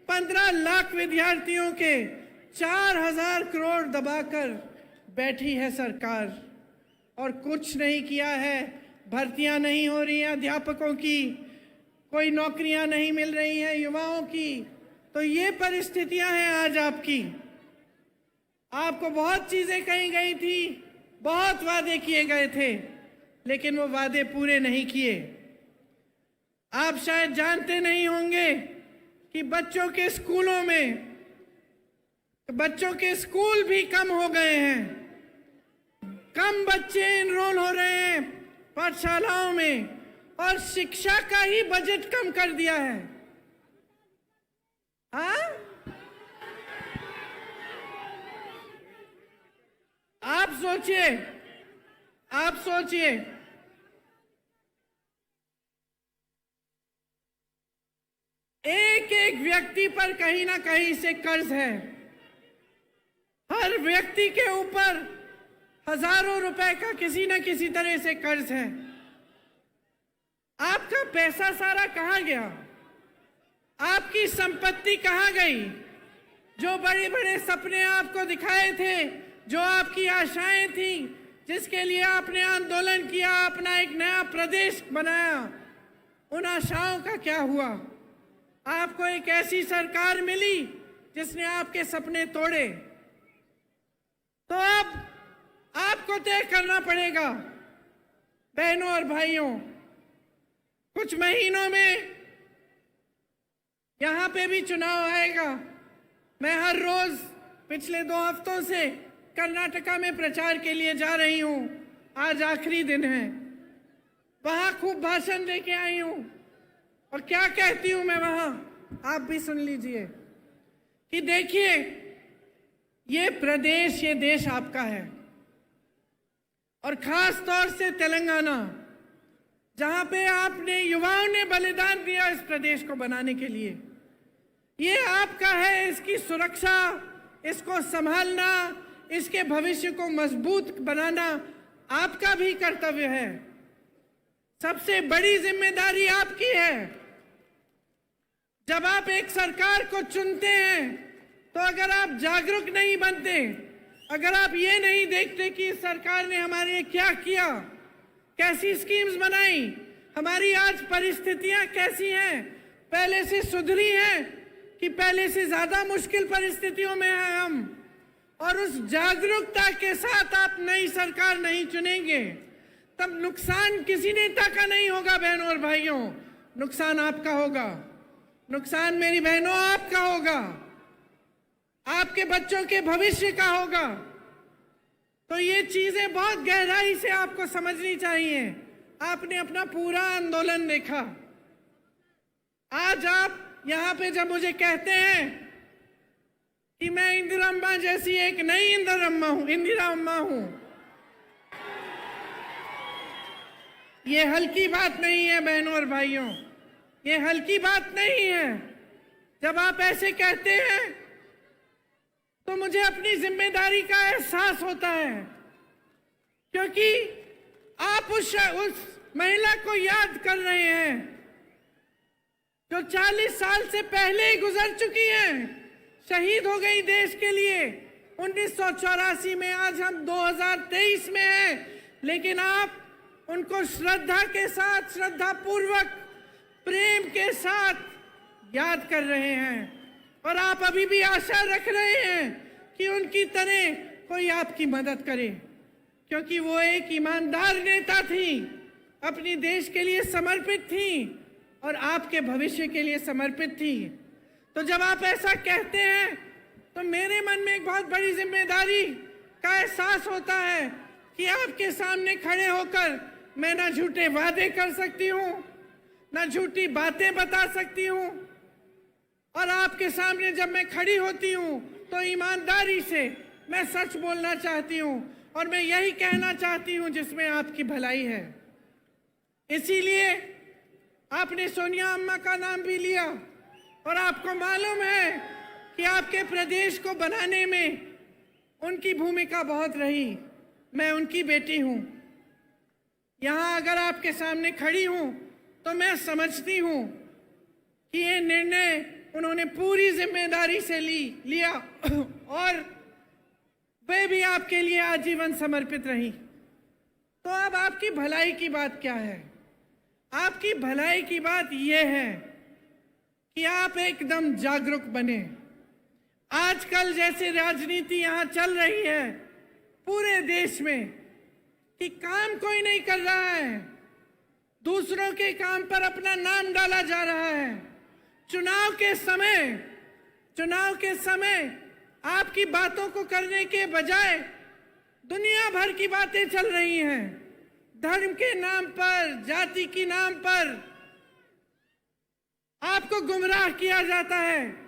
15 लाख विद्यार्थियों के 4,000 करोड़ दबाकर बैठी है सरकार और कुछ नहीं किया है। भर्तियां नहीं हो रही हैं अध्यापकों की, कोई नौकरियां नहीं मिल रही हैं युवाओं की। तो ये परिस्थितियां हैं आज आपकी। आपको बहुत चीजें कही गई थी, बहुत वादे किए गए थे, लेकिन वो वादे पूरे नहीं किए। आप शायद जानते नहीं होंगे कि बच्चों के स्कूल भी कम हो गए हैं। कम बच्चे एनरोल हो रहे हैं पाठशालाओं में और शिक्षा का ही बजट कम कर दिया है। हाँ? आप सोचिए एक एक व्यक्ति पर कहीं ना कहीं से कर्ज है। हर व्यक्ति के ऊपर हजारों रुपए का किसी न किसी तरह से कर्ज है। आपका पैसा सारा कहां गया? आपकी संपत्ति कहां गई? जो बड़े बड़े सपने आपको दिखाए थे, जो आपकी आशाएं थी, जिसके लिए आपने आंदोलन किया, अपना एक नया प्रदेश बनाया, उन आशाओं का क्या हुआ? आपको एक ऐसी सरकार मिली जिसने आपके सपने तोड़े। तो अब आपको तय करना पड़ेगा बहनों और भाइयों। कुछ महीनों में यहां पे भी चुनाव आएगा। मैं हर रोज पिछले 2 हफ्तों से कर्नाटका में प्रचार के लिए जा रही हूं। आज आखिरी दिन है। वहां खूब भाषण देके आई हूं और क्या कहती हूं मैं वहां, आप भी सुन लीजिए कि देखिए, ये प्रदेश, ये देश आपका है और खास तौर से तेलंगाना, जहां पे आपने युवाओं ने बलिदान दिया इस प्रदेश को बनाने के लिए, ये आपका है। इसकी सुरक्षा, इसको संभालना, इसके भविष्य को मजबूत बनाना आपका भी कर्तव्य है। सबसे बड़ी जिम्मेदारी आपकी है। जब आप एक सरकार को चुनते हैं तो अगर आप जागरूक नहीं बनते, अगर आप ये नहीं देखते कि इस सरकार ने हमारे लिए क्या किया, कैसी स्कीम्स बनाई, हमारी आज परिस्थितियां कैसी हैं, पहले से सुधरी हैं कि पहले से ज्यादा मुश्किल परिस्थितियों में हैं हम, और उस जागरूकता के साथ आप नई सरकार नहीं चुनेंगे, तब नुकसान किसी नेता का नहीं होगा बहनों और भाइयों, नुकसान आपका होगा। नुकसान मेरी बहनों आपका होगा, आपके बच्चों के भविष्य का होगा। तो ये चीजें बहुत गहराई से आपको समझनी चाहिए। आपने अपना पूरा आंदोलन देखा। आज आप यहां पे जब मुझे कहते हैं कि मैं इंदिरा अम्मा जैसी एक नई इंदिरा अम्मा हूं, ये हल्की बात नहीं है बहनों और भाइयों, ये हल्की बात नहीं है। जब आप ऐसे कहते हैं तो मुझे अपनी जिम्मेदारी का एहसास होता है, क्योंकि आप उस महिला को याद कर रहे हैं जो 40 साल से पहले ही गुजर चुकी हैं, शहीद हो गई देश के लिए 1984 में। आज हम 2023 में हैं, लेकिन आप उनको श्रद्धा के साथ, श्रद्धा पूर्वक, प्रेम के साथ याद कर रहे हैं। और आप अभी भी आशा रख रहे हैं कि उनकी तरह कोई आपकी मदद करे, क्योंकि वो एक ईमानदार नेता थी, अपनी देश के लिए समर्पित थी और आपके भविष्य के लिए समर्पित थी। तो जब आप ऐसा कहते हैं तो मेरे मन में एक बहुत बड़ी जिम्मेदारी का एहसास होता है कि आपके सामने खड़े होकर मैं ना झूठे वादे कर सकती हूँ, ना झूठी बातें बता सकती हूँ, और आपके सामने जब मैं खड़ी होती हूँ तो ईमानदारी से मैं सच बोलना चाहती हूँ और मैं यही कहना चाहती हूँ जिसमें आपकी भलाई है। इसीलिए आपने सोनिया अम्मा का नाम भी लिया और आपको मालूम है कि आपके प्रदेश को बनाने में उनकी भूमिका बहुत रही। मैं उनकी बेटी हूँ। यहाँ अगर आपके सामने खड़ी हूँ तो मैं समझती हूँ कि ये निर्णय उन्होंने पूरी जिम्मेदारी से लिया और वे भी आपके लिए आजीवन समर्पित रही। तो अब आपकी भलाई की बात क्या है? आपकी भलाई की बात यह है कि आप एकदम जागरूक बने। आजकल जैसे राजनीति यहां चल रही है पूरे देश में कि काम कोई नहीं कर रहा है, दूसरों के काम पर अपना नाम डाला जा रहा है। चुनाव के समय आपकी बातों को करने के बजाय दुनिया भर की बातें चल रही हैं। धर्म के नाम पर, जाति के नाम पर आपको गुमराह किया जाता है,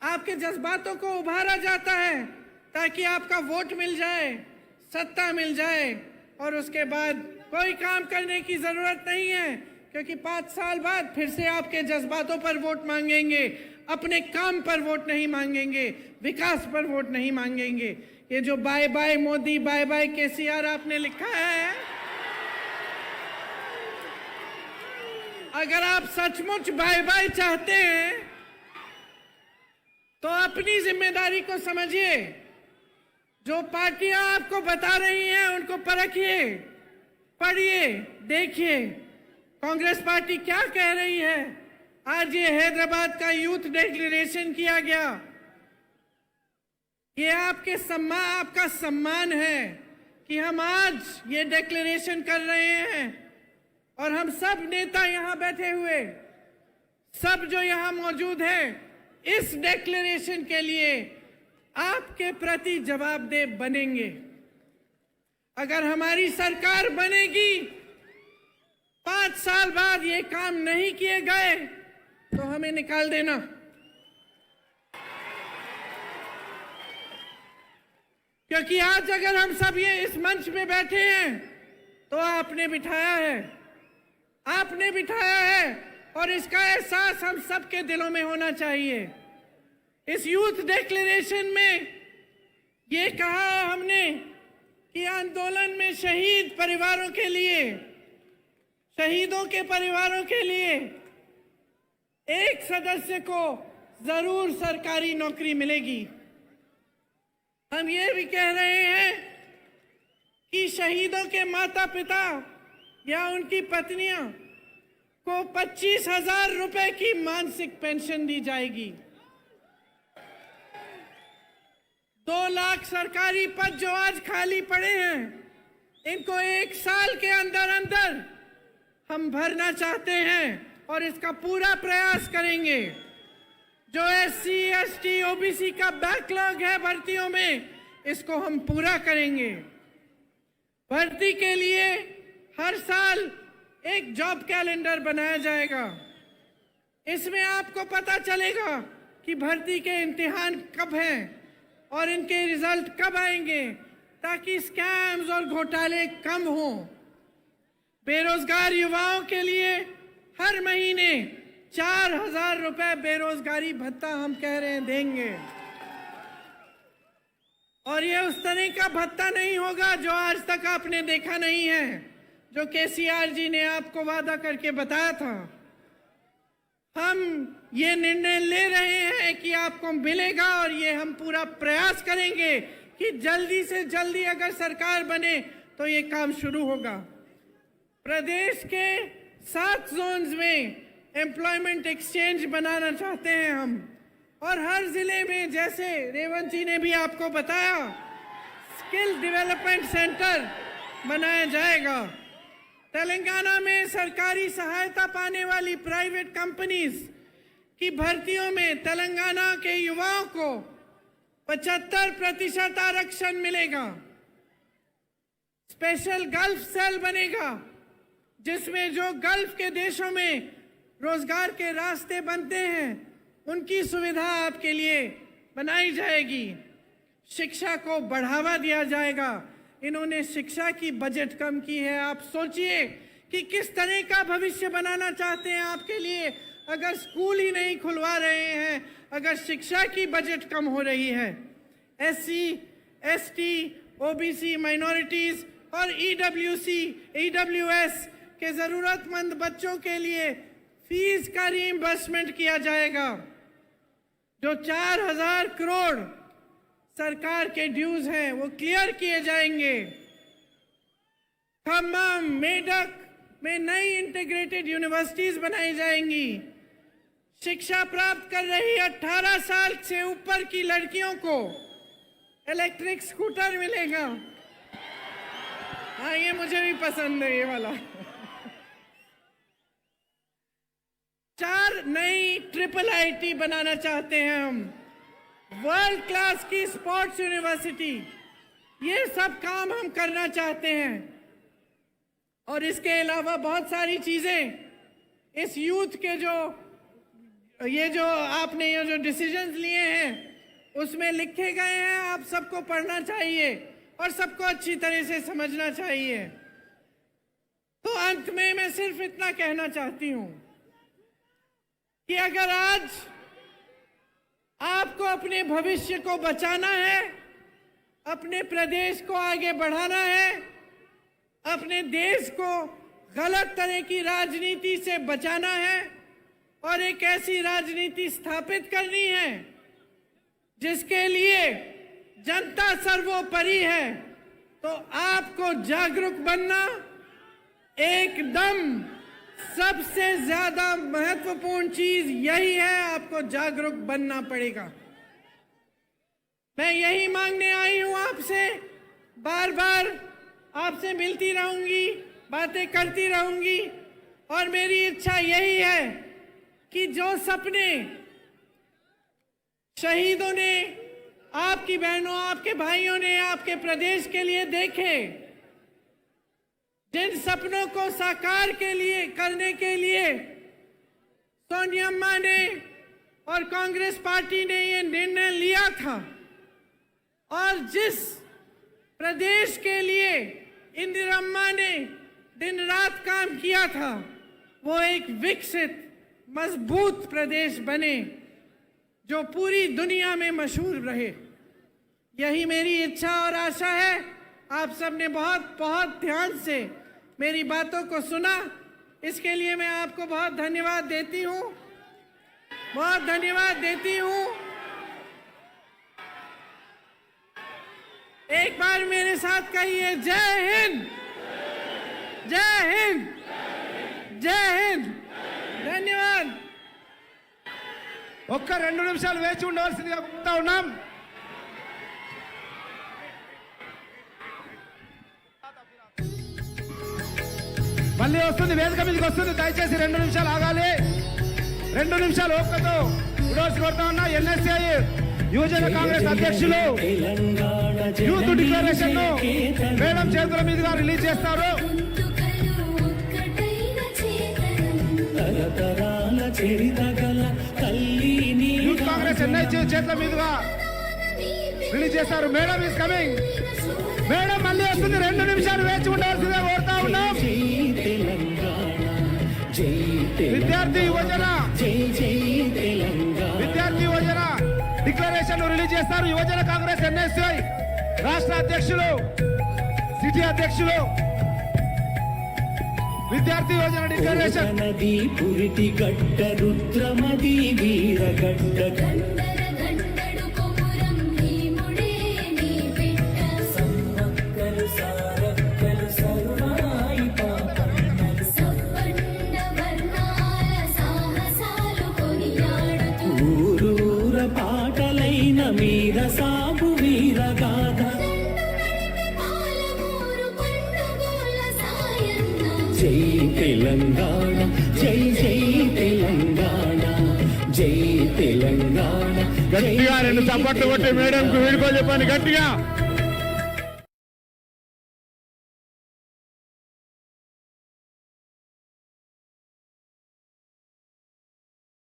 आपके जज्बातों को उभारा जाता है ताकि आपका वोट मिल जाए, सत्ता मिल जाए और उसके बाद कोई काम करने की जरूरत नहीं है, क्योंकि 5 साल बाद फिर से आपके जज्बातों पर वोट मांगेंगे, अपने काम पर वोट नहीं मांगेंगे, विकास पर वोट नहीं मांगेंगे। ये जो bye bye Modi, bye bye KCR आपने लिखा है, अगर आप सचमुच बाय बाय चाहते हैं तो अपनी जिम्मेदारी को समझिए। जो पार्टियां आपको बता रही हैं उनको परखिए, पढ़िए, देखिए कांग्रेस पार्टी क्या कह रही है। आज ये हैदराबाद का यूथ डिक्लेरेशन किया गया, ये आपका सम्मान है कि हम आज ये डिक्लेरेशन कर रहे हैं और हम सब नेता यहां बैठे हुए, सब जो यहां मौजूद हैं, इस डिक्लेरेशन के लिए आपके प्रति जवाबदेह बनेंगे। अगर हमारी सरकार बनेगी, 5 साल बाद ये काम नहीं किए गए तो हमें निकाल देना। क्योंकि आज अगर हम सब ये इस मंच में बैठे हैं तो आपने बिठाया है और इसका एहसास हम सबके दिलों में होना चाहिए। इस यूथ डिक्लेरेशन में ये कहा हमने कि आंदोलन में शहीदों के परिवारों के लिए एक सदस्य को जरूर सरकारी नौकरी मिलेगी। हम ये भी कह रहे हैं कि शहीदों के माता पिता या उनकी पत्नियां को 25,000 रुपए की मासिक पेंशन दी जाएगी। 2 लाख सरकारी पद जो आज खाली पड़े हैं, इनको 1 साल के अंदर अंदर हम भरना चाहते हैं और इसका पूरा प्रयास करेंगे। जो SC, ST, OBC का बैकलॉग है भर्तियों में, इसको हम पूरा करेंगे। भर्ती के लिए हर साल एक जॉब कैलेंडर बनाया जाएगा। इसमें आपको पता चलेगा कि भर्ती के इम्तिहान कब हैं और इनके रिजल्ट कब आएंगे, ताकि स्कैम्स और घोटाले कम हों। बेरोजगार युवाओं के लिए हर महीने 4,000 रुपए बेरोजगारी भत्ता हम कह रहे हैं देंगे। और ये उस तरह का भत्ता नहीं होगा जो आज तक आपने देखा नहीं है, जो केसीआर जी ने आपको वादा करके बताया था। हम ये निर्णय ले रहे हैं कि आपको मिलेगा और ये हम पूरा प्रयास करेंगे कि जल्दी से जल्दी अगर सरकार बने तो ये काम शुरू होगा। प्रदेश के 7 जोन्स में एम्प्लॉयमेंट एक्सचेंज बनाना चाहते हैं हम, और हर जिले में, जैसे रेवंत जी ने भी आपको बताया, स्किल डेवलपमेंट सेंटर बनाया जाएगा। तेलंगाना में सरकारी सहायता पाने वाली प्राइवेट कंपनीज की भर्तियों में तेलंगाना के युवाओं को 75% आरक्षण मिलेगा। स्पेशल गल्फ सेल बनेगा, जिसमें जो गल्फ के देशों में रोजगार के रास्ते बनते हैं, उनकी सुविधा आपके लिए बनाई जाएगी। शिक्षा को बढ़ावा दिया जाएगा। इन्होंने शिक्षा की बजट कम की है। आप सोचिए कि किस तरह का भविष्य बनाना चाहते हैं आपके लिए, अगर स्कूल ही नहीं खुलवा रहे हैं, अगर शिक्षा की बजट कम हो रही है। SC, ST, OBC, माइनॉरिटीज और EWS के जरूरतमंद बच्चों के लिए फीस का रीइंबर्समेंट किया जाएगा। जो 4,000 करोड़ सरकार के ड्यूज हैं वो क्लियर किए जाएंगे। खम्मम, मेडक में नई इंटीग्रेटेड यूनिवर्सिटीज बनाई जाएंगी। शिक्षा प्राप्त कर रही 18 साल से ऊपर की लड़कियों को इलेक्ट्रिक स्कूटर मिलेगा। हाँ, ये मुझे भी पसंद है, ये वाला। 4 नई ट्रिपल आईटी बनाना चाहते हैं हम। वर्ल्ड क्लास की स्पोर्ट्स यूनिवर्सिटी, ये सब काम हम करना चाहते हैं। और इसके अलावा बहुत सारी चीजें इस यूथ के जो आपने ये जो डिसीजंस लिए हैं उसमें लिखे गए हैं, आप सबको पढ़ना चाहिए और सबको अच्छी तरह से समझना चाहिए। तो अंत में मैं सिर्फ इतना कहना चाहती हूं कि अगर आज आपको अपने भविष्य को बचाना है, अपने प्रदेश को आगे बढ़ाना है, अपने देश को गलत तरह की राजनीति से बचाना है और एक ऐसी राजनीति स्थापित करनी है जिसके लिए जनता सर्वोपरि है, तो आपको जागरूक बनना एकदम सबसे ज्यादा महत्वपूर्ण चीज यही है। आपको जागरूक बनना पड़ेगा। मैं यही मांगने आई हूं आपसे, बार बार आपसे मिलती रहूंगी, बातें करती रहूंगी और मेरी इच्छा यही है कि जो सपने शहीदों ने, आपकी बहनों, आपके भाइयों ने आपके प्रदेश के लिए देखे, जिन सपनों को साकार करने के लिए सोनिया ने और कांग्रेस पार्टी ने ये निर्णय लिया था और जिस प्रदेश के लिए इंदिरा ने दिन रात काम किया था, वो एक विकसित मजबूत प्रदेश बने जो पूरी दुनिया में मशहूर रहे। यही मेरी इच्छा और आशा है। आप सबने बहुत बहुत ध्यान से मेरी बातों को सुना, इसके लिए मैं आपको बहुत धन्यवाद देती हूँ, बहुत धन्यवाद देती हूँ। एक बार मेरे साथ कहिए, जय हिंद, जय हिंद, जय हिंद। धन्यवाद। ఒక్క 2 నిమిషాలు వేచి ఉండవలసిందిగా కోరుతా ఉన్నాం. మళ్ళీ వస్తుంది, వేదిక మీదకి వస్తుంది. దయచేసి 2 నిమిషాలు ఆగాలి. 2 నిమిషాలు ఓపికతో ఉండవలసి కోరుతా ఉన్నా. ఎన్ఎస్ఐ యువజన కాంగ్రెస్ అధ్యక్షులు యూత్ డిక్లరేషన్ ను మేడం చేతుల మీదుగా రిలీజ్ చేస్తారు. తరతరాల చరిత గల తల్లి నీ యూత్ కాంగ్రెస్ ఎన్ఐ చేతుల మీదుగా రిలీజ్ చేస్తారు. Madam is coming. మేడం మళ్ళీ వస్తుంది. 2 నిమిషాలు వేచి ఉండవలసిందిగా కోరుతా ఉన్నాం. జై తెలంగాణ, జై విద్యార్థి యువజన, జై జై తెలంగాణ. విద్యార్థి యువజన డిక్లరేషన్ రిలీజ్ చేస్తారు. యువజన కాంగ్రెస్ ఎన్ఎస్ఐ రాష్ట్ర అధ్యక్షులు, సిటీ అధ్యక్షులు, విద్యార్థి యువజన డిక్లరేషన్. నది పురిటి గడ్డ రుద్రమది వీరగడ్డ ఊరూర పాటలైన మీర సాగు వీరగాథ. జై తెలంగాణ, జై జై తెలంగాణ, జై తెలంగాణ. గట్టిగా 2 చప్పట్లు కొట్టి మేడంకు వీడుకో చెప్పండి గట్టిగా.